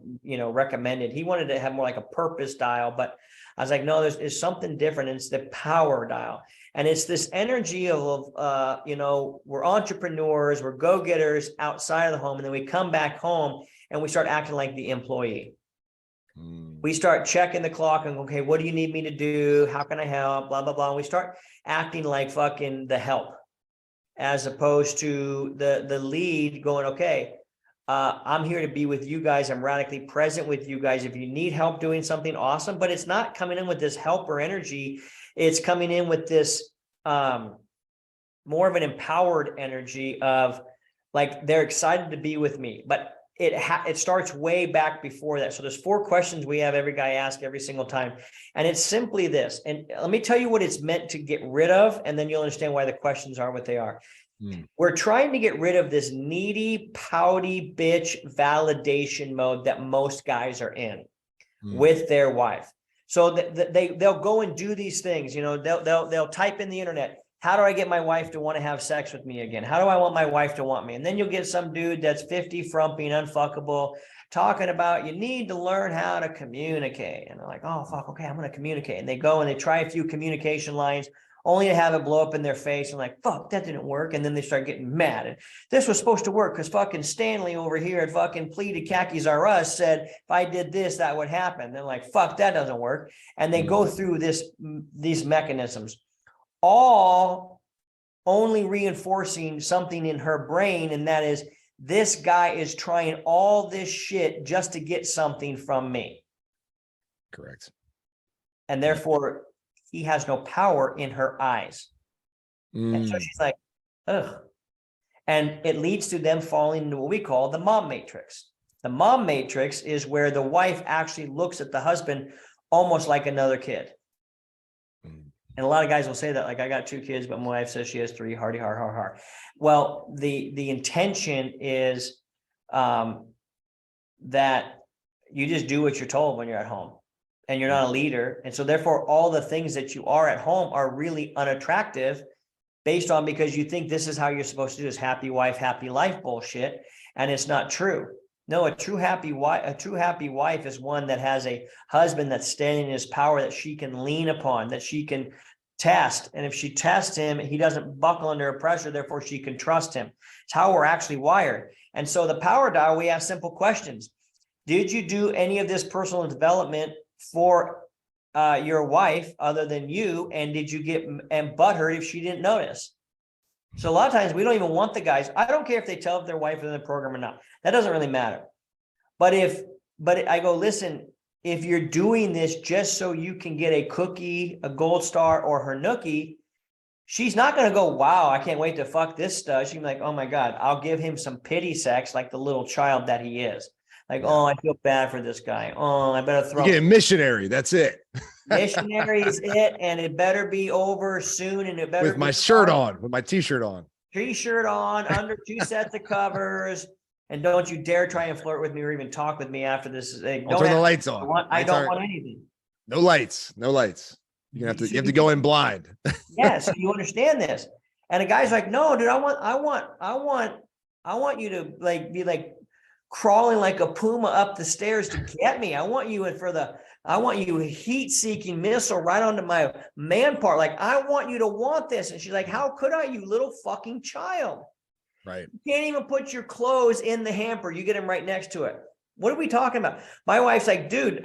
recommended. He wanted to have more like a purpose dial, but I was like, no, there's something different. And it's the power dial. And it's this energy of we're entrepreneurs, we're go-getters outside of the home. And then we come back home and we start acting like the employee. We start checking the clock and, okay, what do you need me to do? How can I help? Blah, blah, blah. And we start acting like fucking the help, as opposed to the lead going, okay, I'm here to be with you guys. I'm radically present with you guys. If you need help doing something, awesome. But it's not coming in with this helper energy. It's coming in with this more of an empowered energy of like, they're excited to be with me. But it starts way back before that. So there's 4 questions we have every guy ask every single time. And it's simply this. And let me tell you what it's meant to get rid of. And then you'll understand why the questions are what they are. We're trying to get rid of this needy, pouty bitch validation mode that most guys are in with their wife. So they'll go and do these things. You know, they'll type in the internet, how do I get my wife to want to have sex with me again? How do I want my wife to want me? And then you'll get some dude that's 50, frumpy and unfuckable talking about you need to learn how to communicate. And they're like, oh, fuck, okay, I'm going to communicate. And they go and they try a few communication lines only to have it blow up in their face and like, fuck, that didn't work. And then they start getting mad. And this was supposed to work because fucking Stanley over here at fucking Pleaded Khakis R Us said, if I did this, that would happen. They're like, fuck, that doesn't work. And they go through these mechanisms, all only reinforcing something in her brain. And that is, this guy is trying all this shit just to get something from me. Correct. And therefore, he has no power in her eyes. And so she's like, ugh. And it leads to them falling into what we call the mom matrix. The mom matrix is where the wife actually looks at the husband almost like another kid. And a lot of guys will say that, like, I got 2 kids, but my wife says she has 3, hardy, har, har, har. Well, the intention is that you just do what you're told when you're at home. And you're not a leader. And so therefore, all the things that you are at home are really unattractive based on, because you think this is how you're supposed to do this happy wife, happy life bullshit. And it's not true. No, a true happy wife is one that has a husband that's standing in his power, that she can lean upon, that she can test. And if she tests him, he doesn't buckle under pressure. Therefore, she can trust him. It's how we're actually wired. And so the power dial, we ask simple questions. Did you do any of this personal development for your wife other than you? And did you get and butthurt if she didn't notice? So a lot of times we don't even want the guys. I don't care if they tell their wife in the program or not. That doesn't really matter. But I go, listen, if you're doing this just so you can get a cookie, a gold star, or her nookie, she's not going to go, wow, I can't wait to fuck this stud. She'll be like, oh my God, I'll give him some pity sex like the little child that he is. Like, oh, I feel bad for this guy. Oh, I better throw a missionary. That's it. Missionary is it, and it better be over soon. And it better with my shirt on, with my t-shirt on. T-shirt on, under 2 sets of covers. And don't you dare try and flirt with me or even talk with me after this. Don't turn the lights on. I don't want anything. No lights. No lights. You have to go in blind. Yeah, so you understand this. And a guy's like, no, dude, I want you to like be like crawling like a puma up the stairs to get me. I want you heat-seeking missile right onto my man part. Like, I want you to want this. And she's like, how could I, you little fucking child? Right. You can't even put your clothes in the hamper. You get them right next to it. What are we talking about? My wife's like, dude,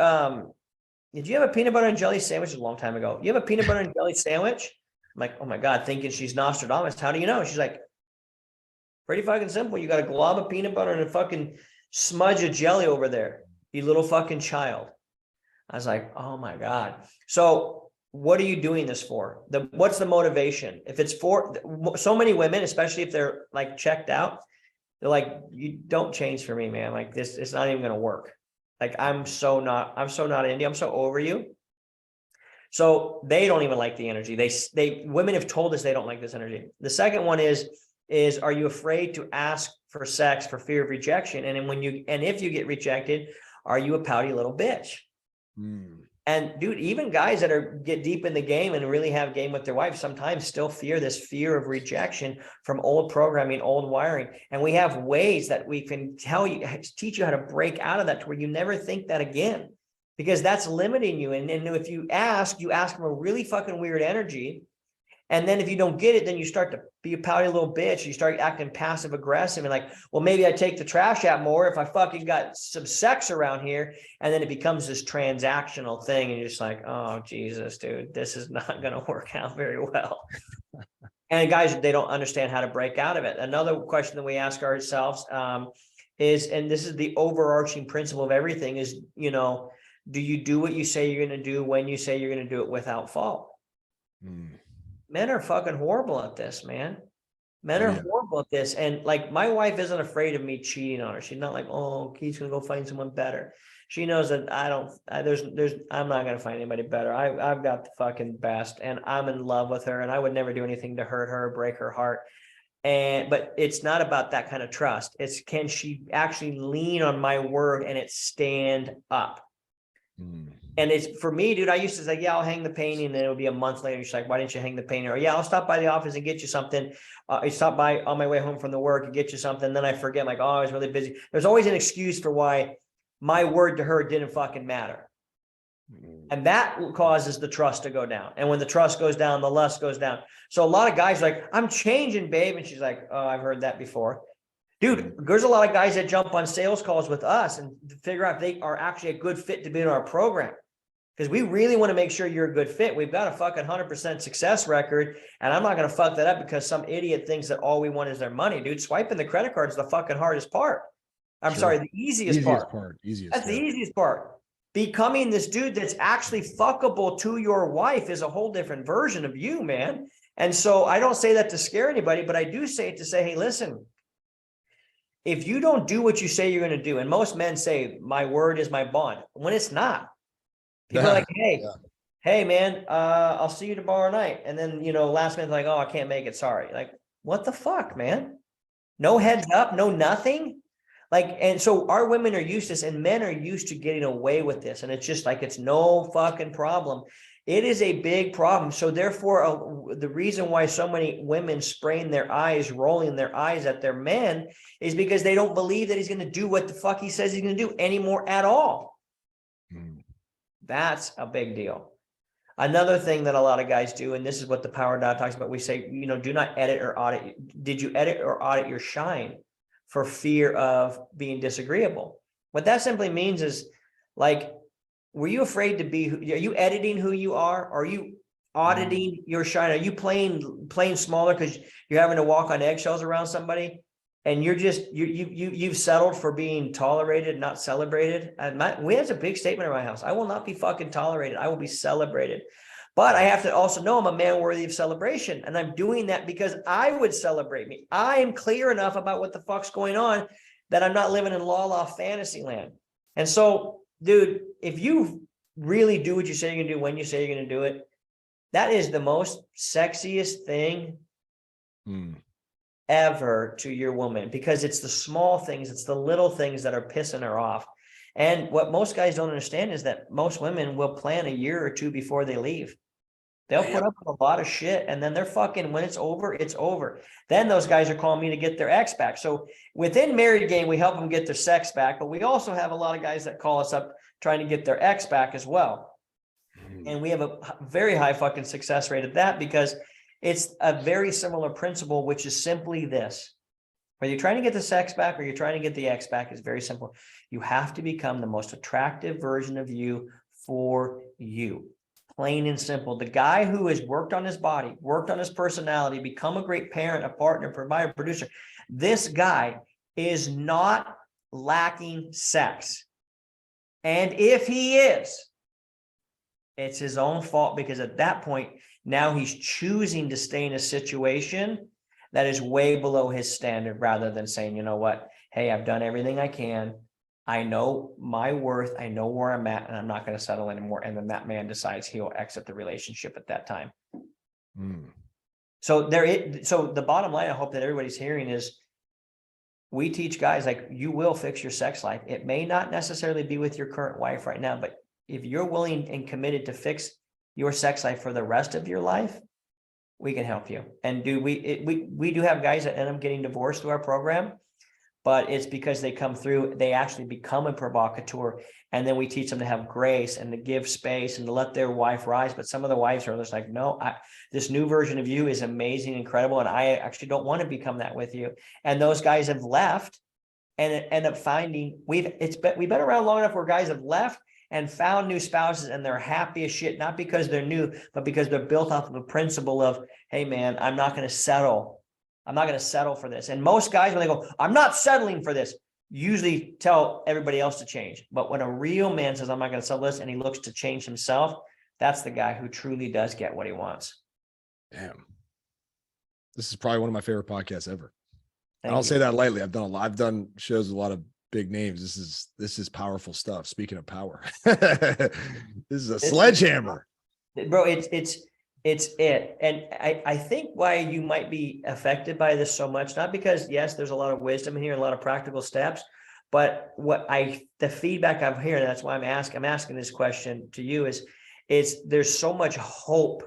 did you have a peanut butter and jelly sandwich? A long time ago. You have a peanut butter and jelly sandwich? I'm like, oh my God, thinking she's Nostradamus. How do you know? She's like, pretty fucking simple. You got a glob of peanut butter and a fucking smudge of jelly over there, you little fucking child. I was like, oh my God. So what are you doing this for? What's the motivation? If it's for so many women, especially if they're like checked out, they're like, you don't change for me, man. Like this, it's not even going to work. Like, I'm so not into, I'm so over you. So they don't even like the energy. Women have told us they don't like this energy. The second one is, are you afraid to ask for sex for fear of rejection? And if you get rejected, are you a pouty little bitch? And dude, even guys that get deep in the game and really have game with their wife sometimes still fear fear of rejection from old programming, old wiring. And we have ways that we can teach you how to break out of that to where you never think that again, because that's limiting you. And if you ask from a really fucking weird energy. And then if you don't get it, then you start to be a pouty little bitch. You start acting passive aggressive and like, well, maybe I take the trash out more if I fucking got some sex around here. And then it becomes this transactional thing. And you're just like, oh, Jesus, dude, this is not going to work out very well. And guys, they don't understand how to break out of it. Another question that we ask ourselves is, and this is the overarching principle of everything is, you know, do you do what you say you're going to do when you say you're going to do it without fault? Men are fucking horrible at this, man. Men are horrible at this. And like, my wife isn't afraid of me cheating on her. She's not like, oh, Keith's gonna go find someone better. She knows that I'm not gonna find anybody better. I've got the fucking best, and I'm in love with her, and I would never do anything to hurt her or break her heart. But it's not about that kind of trust. It's, can she actually lean on my word and it stand up? And it's, for me, dude, I used to say, yeah, I'll hang the painting. And then it would be a month later. She's like, why didn't you hang the painting? Or, yeah, I'll stop by the office and get you something. I stop by on my way home from the work and get you something. Then I forget, I'm like, oh, I was really busy. There's always an excuse for why my word to her didn't fucking matter. And that causes the trust to go down. And when the trust goes down, the lust goes down. So a lot of guys are like, I'm changing, babe. And she's like, oh, I've heard that before. Dude, there's a lot of guys that jump on sales calls with us and figure out if they are actually a good fit to be in our program. Because we really want to make sure you're a good fit. We've got a fucking 100% success record. And I'm not going to fuck that up because some idiot thinks that all we want is their money, dude. Swiping the credit card is the fucking hardest part. I'm sorry, the easiest part. That's the easiest part. Becoming this dude that's actually fuckable to your wife is a whole different version of you, man. And so I don't say that to scare anybody, but I do say it to say, hey, listen, if you don't do what you say you're going to do, and most men say, my word is my bond, when it's not. People are like, hey, man, I'll see you tomorrow night. And then, you know, last minute, like, oh, I can't make it. Sorry. Like, what the fuck, man? No heads up, no nothing. Like, and so our women are used to this, and men are used to getting away with this. And it's just like, it's no fucking problem. It is a big problem. So therefore, the reason why so many women sprain their eyes, rolling their eyes at their men, is because they don't believe that he's going to do what the fuck he says he's going to do anymore at all. That's a big deal. Another thing that a lot of guys do, and this is what the Power Dial talks about, we say, you know, do not edit or audit. Did you edit or audit your shine for fear of being disagreeable? What that simply means is, like, were you afraid to be, are you editing who you are? Are you auditing your shine? Are you playing smaller because you're having to walk on eggshells around somebody? And you're just, you've settled for being tolerated, not celebrated. And we have a big statement in my house. I will not be fucking tolerated. I will be celebrated. But I have to also know I'm a man worthy of celebration. And I'm doing that because I would celebrate me. I am clear enough about what the fuck's going on that I'm not living in la fantasy land. And so, dude, if you really do what you say you're going to do when you say you're going to do it, that is the most sexiest thing ever to your woman, because it's the small things, it's the little things that are pissing her off. And what most guys don't understand is that most women will plan a year or two before they leave. They'll put up with a lot of shit, and then they're fucking, when it's over, it's over. Then those guys are calling me to get their ex back. So within Married Game, we help them get their sex back, but we also have a lot of guys that call us up trying to get their ex back as well. And we have a very high fucking success rate at that, because it's a very similar principle, which is simply this. Whether you're trying to get the sex back or you're trying to get the ex back, is very simple. You have to become the most attractive version of you for you. Plain and simple. The guy who has worked on his body, worked on his personality, become a great parent, a partner, provider, producer, this guy is not lacking sex. And if he is, it's his own fault, because at that point, now he's choosing to stay in a situation that is way below his standard, rather than saying, you know what, hey, I've done everything I can. I know my worth. I know where I'm at, and I'm not going to settle anymore. And then that man decides he'll exit the relationship at that time. So so the bottom line, I hope that everybody's hearing, is we teach guys, like, you will fix your sex life. It may not necessarily be with your current wife right now, but if you're willing and committed to fix your sex life for the rest of your life, we can help you. And we do have guys that end up getting divorced through our program, but it's because they come through, they actually become a provocateur, and then we teach them to have grace and to give space and to let their wife rise. But some of the wives are just like, no, this new version of you is amazing, incredible, and I actually don't want to become that with you. And those guys have left and end up finding, we've been around long enough where guys have left and found new spouses, and they're happy as shit, not because they're new, but because they're built off of a principle of, hey man, I'm not going to settle. I'm not going to settle for this. And most guys, when they go, I'm not settling for this, usually tell everybody else to change. But when a real man says, I'm not going to sell this, and he looks to change himself, that's the guy who truly does get what he wants. Damn. This is probably one of my favorite podcasts ever. I Thank don't you. say that lightly. I've done shows with a lot of big names. This is powerful stuff. Speaking of power, this is a sledgehammer. Bro, it's it. And I think why you might be affected by this so much, not because, yes, there's a lot of wisdom in here, a lot of practical steps, but the feedback I'm hearing, that's why I'm asking this question to you is there's so much hope.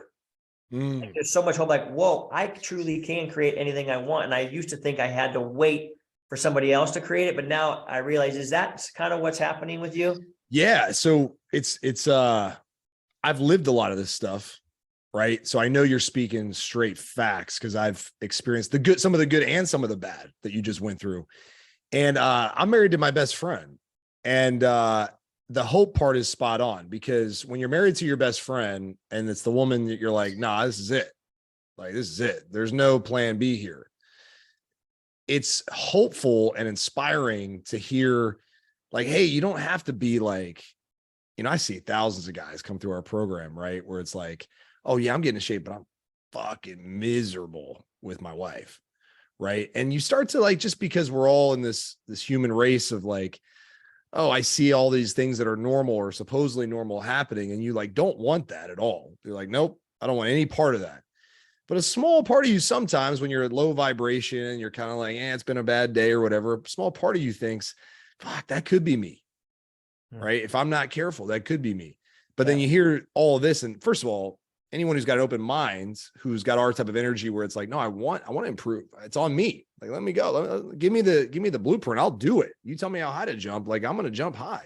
Like, there's so much hope, like, whoa, I truly can create anything I want. And I used to think I had to wait for somebody else to create it, but now I realize, is that kind of what's happening with you? Yeah. So it's I've lived a lot of this stuff, right? So I know you're speaking straight facts because I've experienced the good, some of the good and some of the bad that you just went through. And I'm married to my best friend. And the hope part is spot on, because when you're married to your best friend and it's the woman that you're like, nah, this is it. Like, this is it. There's no plan B here. It's hopeful and inspiring to hear, like, hey, you don't have to be like, I see thousands of guys come through our program, right? Where it's like, oh yeah, I'm getting in shape, but I'm fucking miserable with my wife. Right. And you start to, like, just because we're all in this human race of like, oh, I see all these things that are normal or supposedly normal happening. And you, like, don't want that at all. You're like, nope, I don't want any part of that. But a small part of you, sometimes when you're at low vibration and you're kind of like, it's been a bad day or whatever, a small part of you thinks, fuck, that could be me. Right. If I'm not careful, that could be me. But then you hear all of this. And first of all, anyone who's got an open mind, who's got our type of energy where it's like, no, I want to improve. It's on me. Like, let me go. Give me the blueprint. I'll do it. You tell me how high to jump. Like, I'm going to jump high.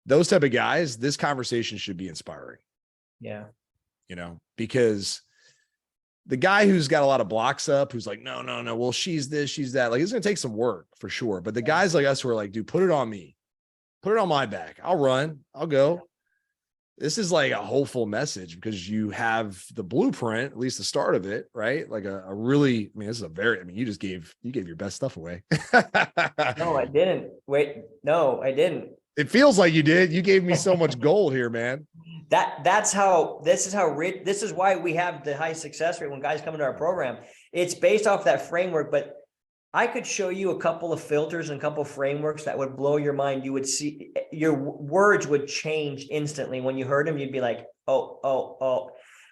Those type of guys, this conversation should be inspiring. Yeah. Because the guy who's got a lot of blocks up, who's like, no. Well, she's this, she's that. Like, it's going to take some work for sure. But the guys like us who are like, dude, put it on me. Put it on my back. I'll run. I'll go. This is like a hopeful message because you have the blueprint, at least the start of it, right? Like a really, this is you gave your best stuff away. No, I didn't. Wait, no, I didn't. It feels like you did. You gave me so much gold here, man. This is why we have the high success rate when guys come into our program. It's based off that framework, but I could show you a couple of filters and a couple of frameworks that would blow your mind. You would see your words would change instantly. When you heard them, you'd be like, oh,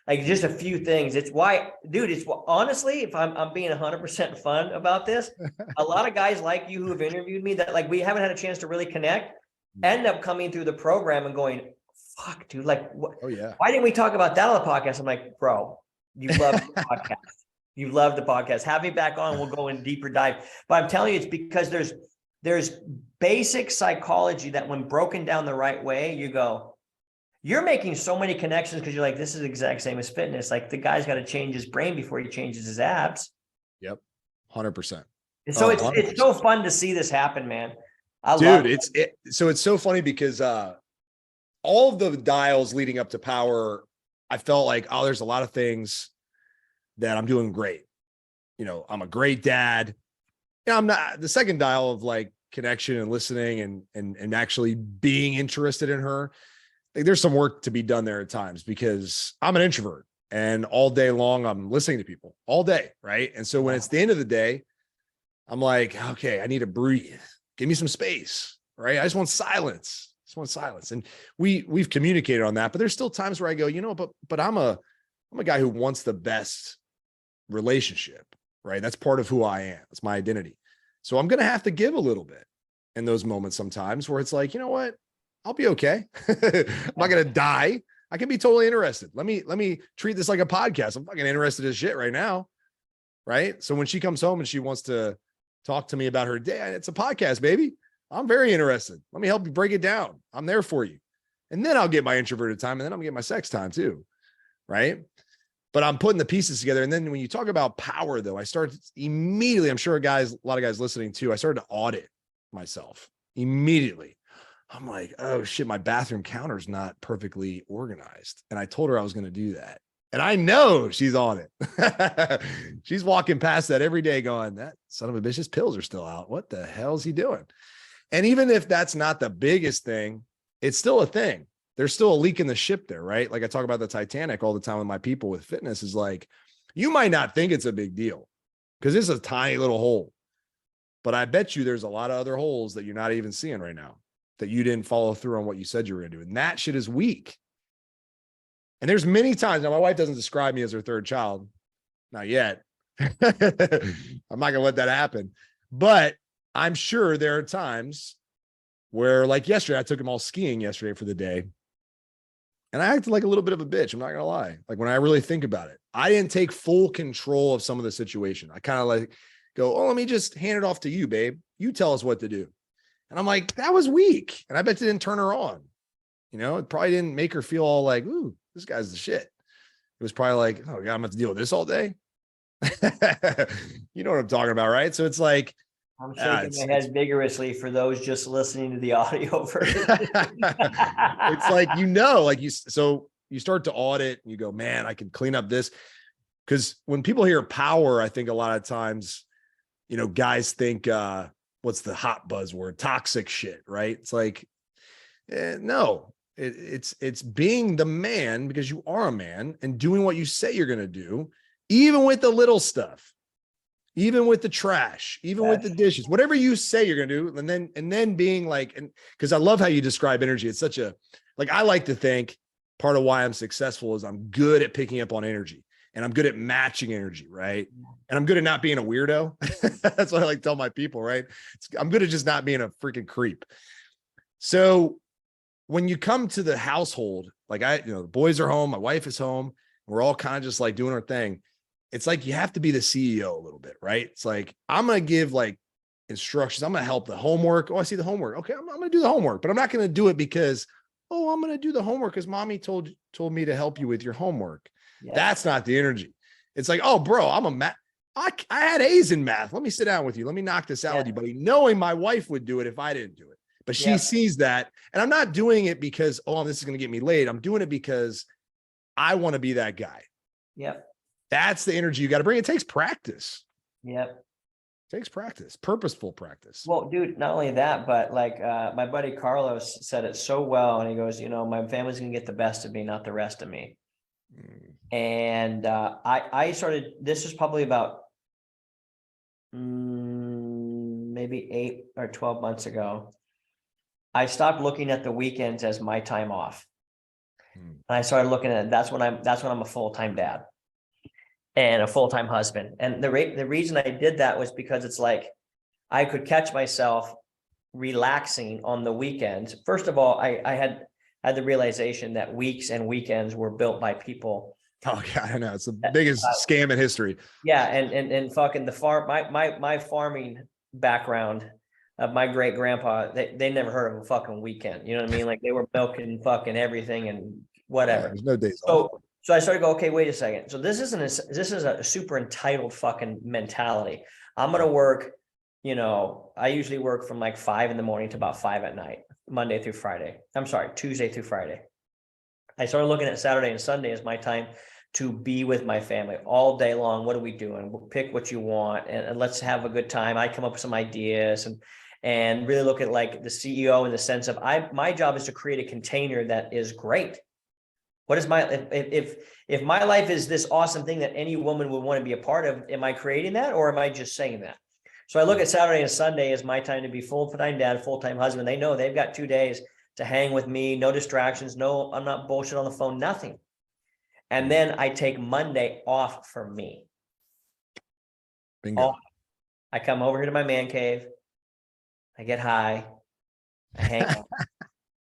like just a few things. It's why, dude, honestly, if I'm being 100% fun about this, a lot of guys like you who have interviewed me that, like, we haven't had a chance to really connect, end up coming through the program and going, fuck, dude, like, oh yeah, why didn't we talk about that on the podcast? I'm like, bro, you love the podcast. You love the podcast. Have me back on. We'll go in deeper dive. But I'm telling you, it's because there's basic psychology that when broken down the right way, you're making so many connections because you're like, this is the exact same as fitness. Like, the guy's got to change his brain before he changes his abs. Yep. 100%. So it's so fun to see this happen, man. So it's so funny because all of the dials leading up to power, I felt like, there's a lot of things that I'm doing great. I'm a great dad. I'm not the second dial of like connection and listening and actually being interested in her. Like, there's some work to be done there at times because I'm an introvert and all day long I'm listening to people all day. Right. And so when it's the end of the day, I'm like, okay, I need to breathe. Give me some space. Right. I just want silence. And we've communicated on that, but there's still times where I go, but I'm a guy who wants the best relationship, right? That's part of who I am. It's my identity. So I'm going to have to give a little bit in those moments sometimes where it's like, you know what? I'll be okay. I'm not going to die. I can be totally interested. Let me treat this like a podcast. I'm fucking interested as shit right now. Right. So when she comes home and she wants to talk to me about her day, it's a podcast, baby. I'm very interested. Let me help you break it down. I'm there for you. And then I'll get my introverted time, and then I'm gonna get my sex time too. Right. But I'm putting the pieces together. And then when you talk about power, though, I started immediately, I'm sure a lot of guys listening too, I started to audit myself immediately. I'm like, oh shit, my bathroom counter's not perfectly organized. And I told her I was going to do that. And I know she's on it. She's walking past that every day going, that son of a bitch, his pills are still out. What the hell is he doing? And even if that's not the biggest thing, it's still a thing. There's still a leak in the ship there, right? Like I talk about the Titanic all the time with my people with fitness is like, you might not think it's a big deal because it's a tiny little hole. But I bet you there's a lot of other holes that you're not even seeing right now that you didn't follow through on what you said you were going to do. And that shit is weak. And there's many times now, my wife doesn't describe me as her third child. Not yet. I'm not going to let that happen. But I'm sure there are times where, like yesterday, I took them all skiing yesterday for the day. And I acted like a little bit of a bitch. I'm not going to lie. Like when I really think about it, I didn't take full control of some of the situation. I kind of like go, oh, let me just hand it off to you, babe. You tell us what to do. And I'm like, that was weak. And I bet it didn't turn her on. You know, it probably didn't make her feel all like, ooh, this guy's the shit. It was probably like, oh, God, I'm going to have to deal with this all day. You know what I'm talking about, right? So it's like, I'm shaking my head vigorously for those just listening to the audio version. It's like, you know, like so you start to audit and you go, man, I can clean up this. Because when people hear power, I think a lot of times, you know, guys think, what's the hot buzzword? Toxic shit, right? It's like, no, it's being the man because you are a man and doing what you say you're going to do, even with the little stuff, even with the trash, even with the dishes, whatever you say you're going to do. And then being like, and because I love how you describe energy. It's such a, like, I like to think part of why I'm successful is I'm good at picking up on energy and I'm good at matching energy. Right. And I'm good at not being a weirdo. That's what I like to tell my people. Right. I'm good at just not being a freaking creep. So when you come to the household, like the boys are home, my wife is home, we're all kind of just like doing our thing. It's like, you have to be the CEO a little bit, right? It's like, I'm going to give like instructions. I'm going to help the homework. Oh, I see the homework. Okay. I'm going to do the homework, but I'm not going to do it because, oh, I'm going to do the homework because mommy told me to help you with your homework. Yeah. That's not the energy. It's like, oh, bro, I had A's in math. Let me sit down with you. Let me knock this out with you, buddy. Knowing my wife would do it if I didn't do it. But she sees that. And I'm not doing it because, oh, this is going to get me laid. I'm doing it because I want to be that guy. Yep. That's the energy you got to bring. It takes practice. Yep. It takes practice, purposeful practice. Well, dude, not only that, but like my buddy Carlos said it so well. And he goes, you know, my family's going to get the best of me, not the rest of me. And I started, this was probably about maybe 8 or 12 months ago. I stopped looking at the weekends as my time off. And I started looking at it. That's when I'm a full-time dad and a full-time husband. And the reason I did that was because it's like, I could catch myself relaxing on the weekends. First of all, I had the realization that weeks and weekends were built by people. Oh God, I know. It's the biggest scam in history. Yeah. And fucking the farm, my farming background of my great grandpa, they never heard of a fucking weekend. You know what I mean? Like they were milking fucking everything and whatever. Yeah, there's no days off. So I started to go, okay, wait a second. So this is a super entitled fucking mentality. I'm going to work, you know, I usually work from like 5 in the morning to about 5 at night, Monday through Friday. I'm sorry, Tuesday through Friday. I started looking at Saturday and Sunday as my time to be with my family all day long. What are we doing? We'll pick what you want and let's have a good time. I come up with some ideas and really look at like the CEO in the sense of my job is to create a container that is great. What is if my life is this awesome thing that any woman would want to be a part of, am I creating that or am I just saying that? So I look at Saturday and Sunday as my time to be full-time dad, full-time husband. They know they've got 2 days to hang with me, no distractions, no, I'm not bullshit on the phone, nothing. And then I take Monday off for me. Bingo. I come over here to my man cave. I get high. I hang out.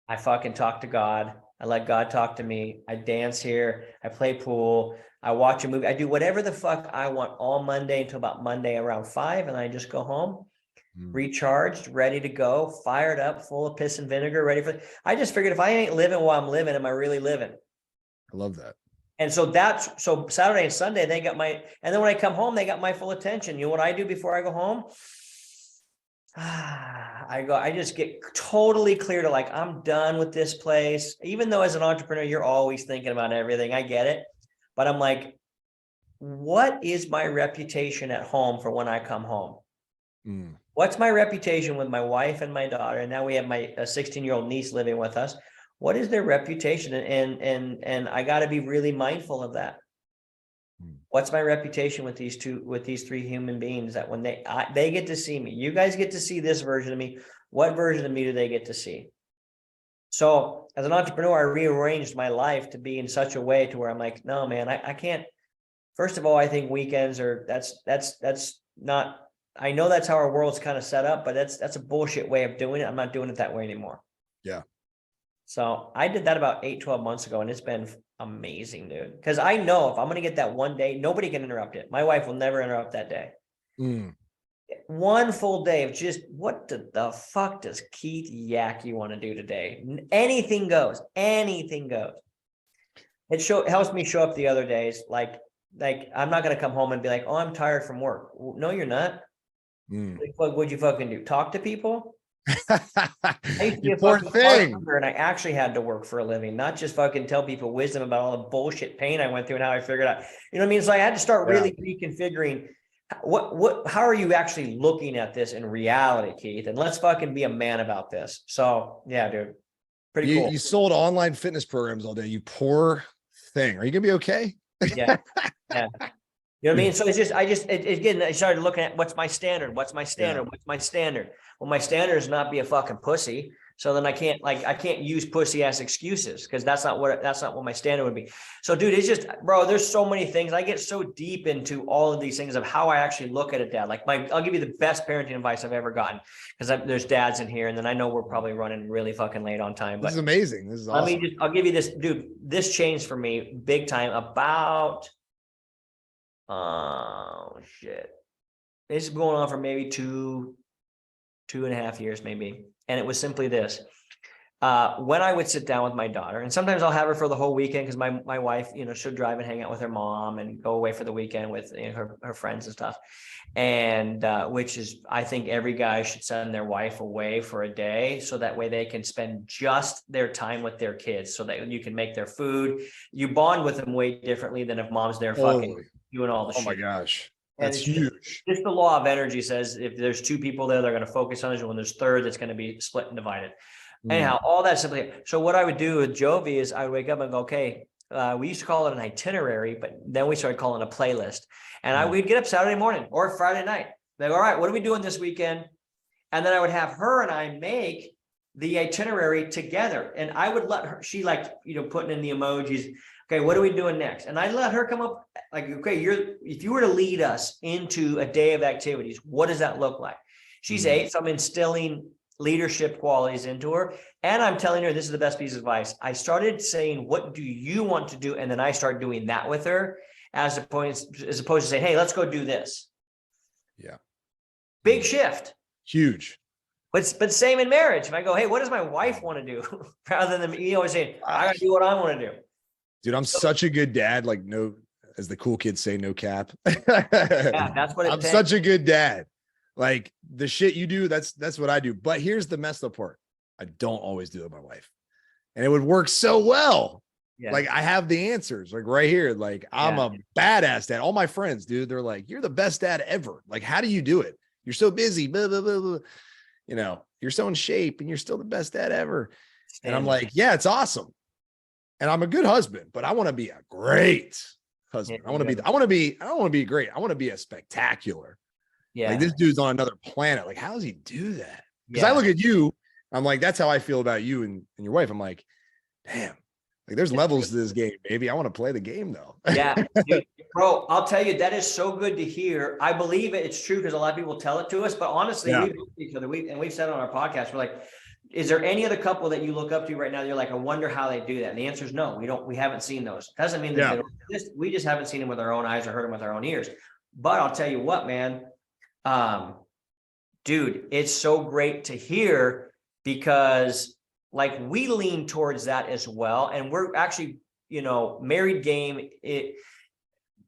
I fucking talk to God. I let God talk to me. I dance here. I play pool. I watch a movie. I do whatever the fuck I want all Monday until about Monday around 5. And I just go home, recharged, ready to go, fired up, full of piss and vinegar, ready for. I just figured if I ain't living while I'm living, am I really living? I love that. And so so Saturday and Sunday, they got and then when I come home, they got my full attention. You know what I do before I go home? I just get totally clear to like, I'm done with this place. Even though as an entrepreneur, you're always thinking about everything. I get it. but I'm like, what is my reputation at home for when I come home? What's my reputation with my wife and my daughter? And now we have my 16-year-old niece living with us. What is their reputation? And I got to be really mindful of that. What's my reputation with these three human beings, that when they get to see me, you guys get to see this version of me. What version of me do they get to see? So as an entrepreneur, I rearranged my life to be in such a way to where I'm like, no, man, I can't. First of all, I think weekends are, that's not, I know that's how our world's kind of set up, but that's a bullshit way of doing it. I'm not doing it that way anymore. Yeah. So I did that about 8-12 months ago, and it's been amazing, dude. Because I know if I'm going to get that one day, nobody can interrupt it. My wife will never interrupt that day. One full day of just, what the fuck does Keith Yackey want to do today? Anything goes. Anything goes. It helps me show up the other days. Like I'm not going to come home and be like, oh, I'm tired from work. No, you're not. What would you fucking do? Talk to people? I used to be a fucking bartender, and I actually had to work for a living, not just fucking tell people wisdom about all the bullshit pain I went through and how I figured out. You know what I mean? So I had to start really reconfiguring how are you actually looking at this in reality, Keith? And let's fucking be a man about this. So yeah, dude. Pretty cool. You sold online fitness programs all day. You poor thing. Are you gonna be okay? Yeah. Yeah. You know what I mean? So it's just, again, I started looking at what's my standard? What's my standard? What's my standard? Well, my standard is not be a fucking pussy. So then I can't use pussy as excuses, because that's not what my standard would be. So dude, it's just, bro, there's so many things. I get so deep into all of these things of how I actually look at a dad. Like I'll give you the best parenting advice I've ever gotten, because there's dads in here, and then I know we're probably running really fucking late on time. But this is amazing. This is awesome. I'll give you this, dude. This changed for me big time about, oh shit. It's going on for maybe 2.5 years, maybe. And it was simply this. When I would sit down with my daughter, and sometimes I'll have her for the whole weekend, because my wife, she'll drive and hang out with her mom and go away for the weekend with her friends and stuff. And which is, I think every guy should send their wife away for a day, so that way they can spend just their time with their kids, so that you can make their food. You bond with them way differently than if mom's there fucking doing all the shit. Oh my gosh. That's huge. Just the law of energy says if there's two people there, they're going to focus on it. When there's third, it's going to be split and divided. Anyhow, all that simply. So what I would do with Jovi is I would wake up and go, okay, we used to call it an itinerary, but then we started calling it a playlist. And we'd get up Saturday morning or Friday night. They go, all right, what are we doing this weekend? And then I would have her and I make the itinerary together. And I would let her, she putting in the emojis. Okay, what are we doing next? And I let her come up like, okay, if you were to lead us into a day of activities, what does that look like? She's 8, so I'm instilling leadership qualities into her. And I'm telling her, this is the best piece of advice. I started saying, what do you want to do? And then I start doing that with her, as opposed to saying, hey, let's go do this. Yeah. Big shift. Huge. But same in marriage. If I go, hey, what does my wife want to do? Rather than me always saying, I got to do what I want to do. Dude, I'm such a good dad. Like, no, as the cool kids say, no cap. Yeah, that's what I'm such a good dad. Like, the shit you do, that's what I do. But here's the messed up part. I don't always do it with my wife. And it would work so well. Yeah. Like, I have the answers, like right here. Like, I'm a badass dad. All my friends, dude, they're like, you're the best dad ever. Like, how do you do it? You're so busy, blah, blah, blah, blah. You're so in shape and you're still the best dad ever. And I'm like, yeah, it's awesome. And I'm a good husband, but I want to be a great husband. I don't want to be great. I want to be a spectacular. Yeah. Like, this dude's on another planet. Like, how does he do that? Because I look at you, I'm like, that's how I feel about you and your wife. I'm like, damn, like, there's levels to this game, baby. I want to play the game though. Yeah. Dude, bro, I'll tell you, that is so good to hear. I believe it's true, because a lot of people tell it to us, but honestly, we look at each other. We've said on our podcast, we're like, is there any other couple that you look up to right now? You're like, I wonder how they do that. And the answer is no, we haven't seen those. Doesn't mean that we just haven't seen them with our own eyes or heard them with our own ears. But I'll tell you what, man, dude, it's so great to hear, because like, we lean towards that as well. And we're actually, married game.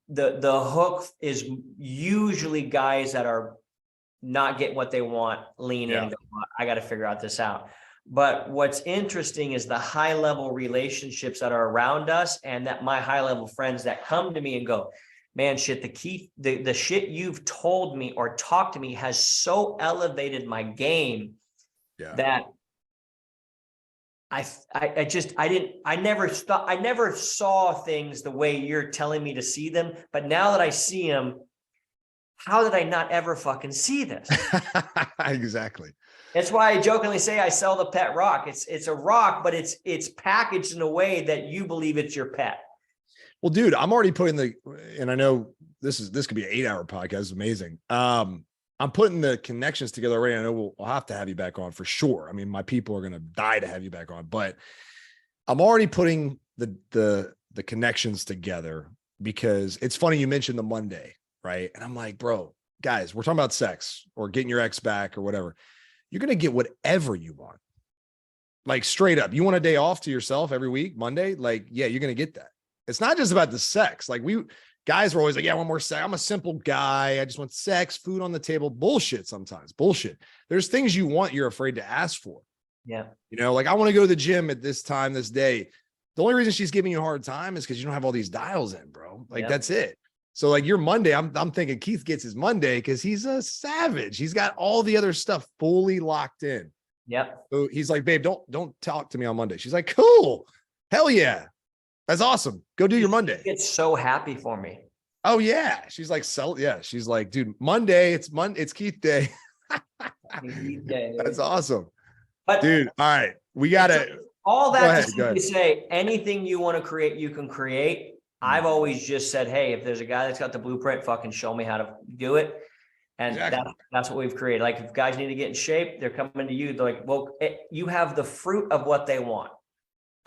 The hook is usually guys that are not getting what they want, lean in and go, I got to figure out this out. But what's interesting is the high level relationships that are around us, and that my high level friends that come to me and go, man, shit, the shit you've told me or talked to me has so elevated my game that I never saw things the way you're telling me to see them. But now that I see them, how did I not ever fucking see this? Exactly. That's why I jokingly say I sell the pet rock. It's a rock, but it's packaged in a way that you believe it's your pet. Well, dude, I'm already putting and I know this could be an 8-hour podcast. It's amazing. I'm putting the connections together already. I know we'll have to have you back on for sure. I mean, my people are going to die to have you back on, but I'm already putting the connections together, because it's funny. You mentioned the Monday, right? And I'm like, bro, guys, we're talking about sex or getting your ex back or whatever. You're going to get whatever you want. Like straight up, you want a day off to yourself every week, Monday? Like, yeah, you're going to get that. It's not just about the sex. Like guys were always like, yeah, I want more sex. I'm a simple guy. I just want sex, food on the table. Bullshit sometimes. Bullshit. There's things you want, you're afraid to ask for. Yeah. You know, like I want to go to the gym at this time, this day. The only reason she's giving you a hard time is because you don't have all these dials in, bro. Like that's it. So like your Monday, I'm thinking Keith gets his Monday because he's a savage. He's got all the other stuff fully locked in. Yep. So he's like, babe, don't talk to me on Monday. She's like, cool. Hell yeah. That's awesome. Go do your Monday. It's so happy for me. Oh yeah. She's like, she's like, dude, Monday, it's Keith day. Keith day. That's awesome. But dude, all right. We gotta all that to say anything you want to create, you can create. I've always just said, hey, if there's a guy that's got the blueprint, fucking show me how to do it. And that's what we've created. Like if guys need to get in shape, they're coming to you. They're like, well, you have the fruit of what they want.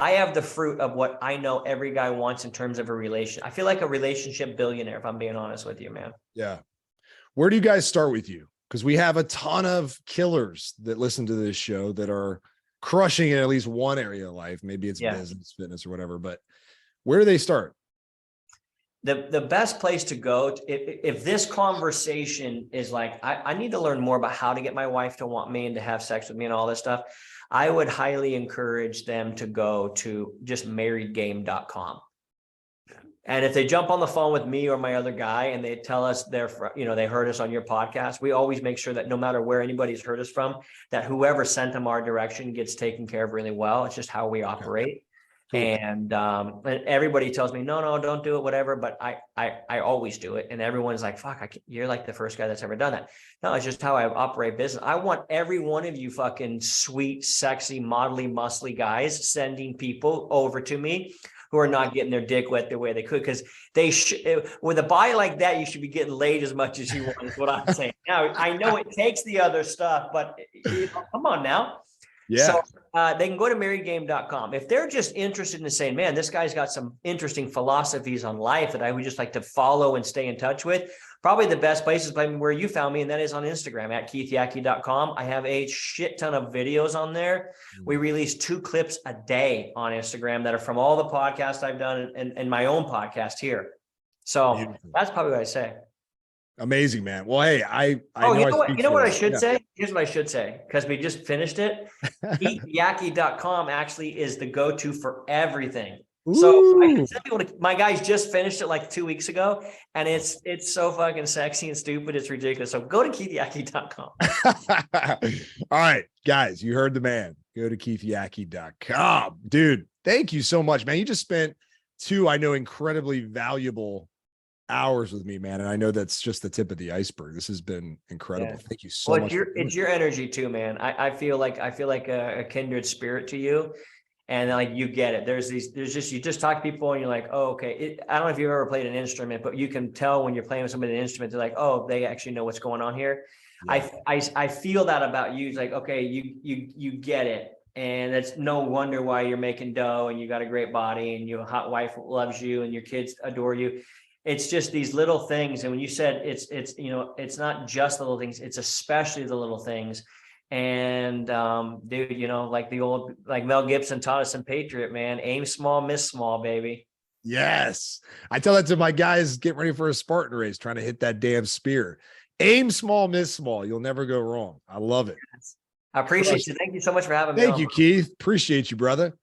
I have the fruit of what I know every guy wants in terms of a relation. I feel like a relationship billionaire, if I'm being honest with you, man. Yeah. Where do you guys start with you? Because we have a ton of killers that listen to this show that are crushing in at least one area of life. Maybe it's business, fitness, or whatever. But where do they start? The best place to go, if this conversation is like, I need to learn more about how to get my wife to want me and to have sex with me and all this stuff, I would highly encourage them to go to just marriedgame.com. And if they jump on the phone with me or my other guy and they tell us they heard us on your podcast, we always make sure that no matter where anybody's heard us from, that whoever sent them our direction gets taken care of really well. It's just how we operate. Cool. And everybody tells me, no, don't do it, whatever. But I always do it. And everyone's like, fuck, you're like the first guy that's ever done that. No, it's just how I operate business. I want every one of you fucking sweet, sexy, modelly, muscly guys sending people over to me who are not getting their dick wet the way they could. Because with a body like that, you should be getting laid as much as you want, is what I'm saying. Now, I know it takes the other stuff, but come on now. Yeah. So they can go to marriedgame.com. If they're just interested in saying, man, this guy's got some interesting philosophies on life that I would just like to follow and stay in touch with, probably the best place is where you found me, and that is on Instagram at keithyackey.com. I have a shit ton of videos on there. We release 2 clips a day on Instagram that are from all the podcasts I've done and my own podcast here. So that's probably what I say. Amazing, man. Well, hey, I you know what I should say? Here's what I should say, because we just finished it. KeithYackey.com actually is the go-to for everything. Ooh. So my guys just finished it like 2 weeks ago, and it's so fucking sexy and stupid. It's ridiculous. So go to KeithYackey.com. All right, guys, you heard the man. Go to KeithYackey.com. Dude, thank you so much, man. You just spent 2, I know, incredibly valuable hours with me, man. And I know that's just the tip of the iceberg. This has been incredible. Yeah. Thank you so much. It's your energy too, man. I feel like a kindred spirit to you. And like, you get it. You just talk to people and you're like, oh, okay. I don't know if you've ever played an instrument, but you can tell when you're playing with somebody an instrument, they're like, oh, they actually know what's going on here. Yeah. I feel that about you. It's like, okay, you get it. And it's no wonder why you're making dough and you got a great body and your hot wife loves you and your kids adore you. It's just these little things. And when you said it's not just the little things, it's especially the little things. And dude, like like Mel Gibson taught us in Patriot, man, aim small, miss small, baby. Yes. I tell that to my guys getting ready for a Spartan race, trying to hit that damn spear. Aim small, miss small. You'll never go wrong. I love it. I appreciate you. Thank you so much for having me Thank on. you, Keith. Appreciate you, brother.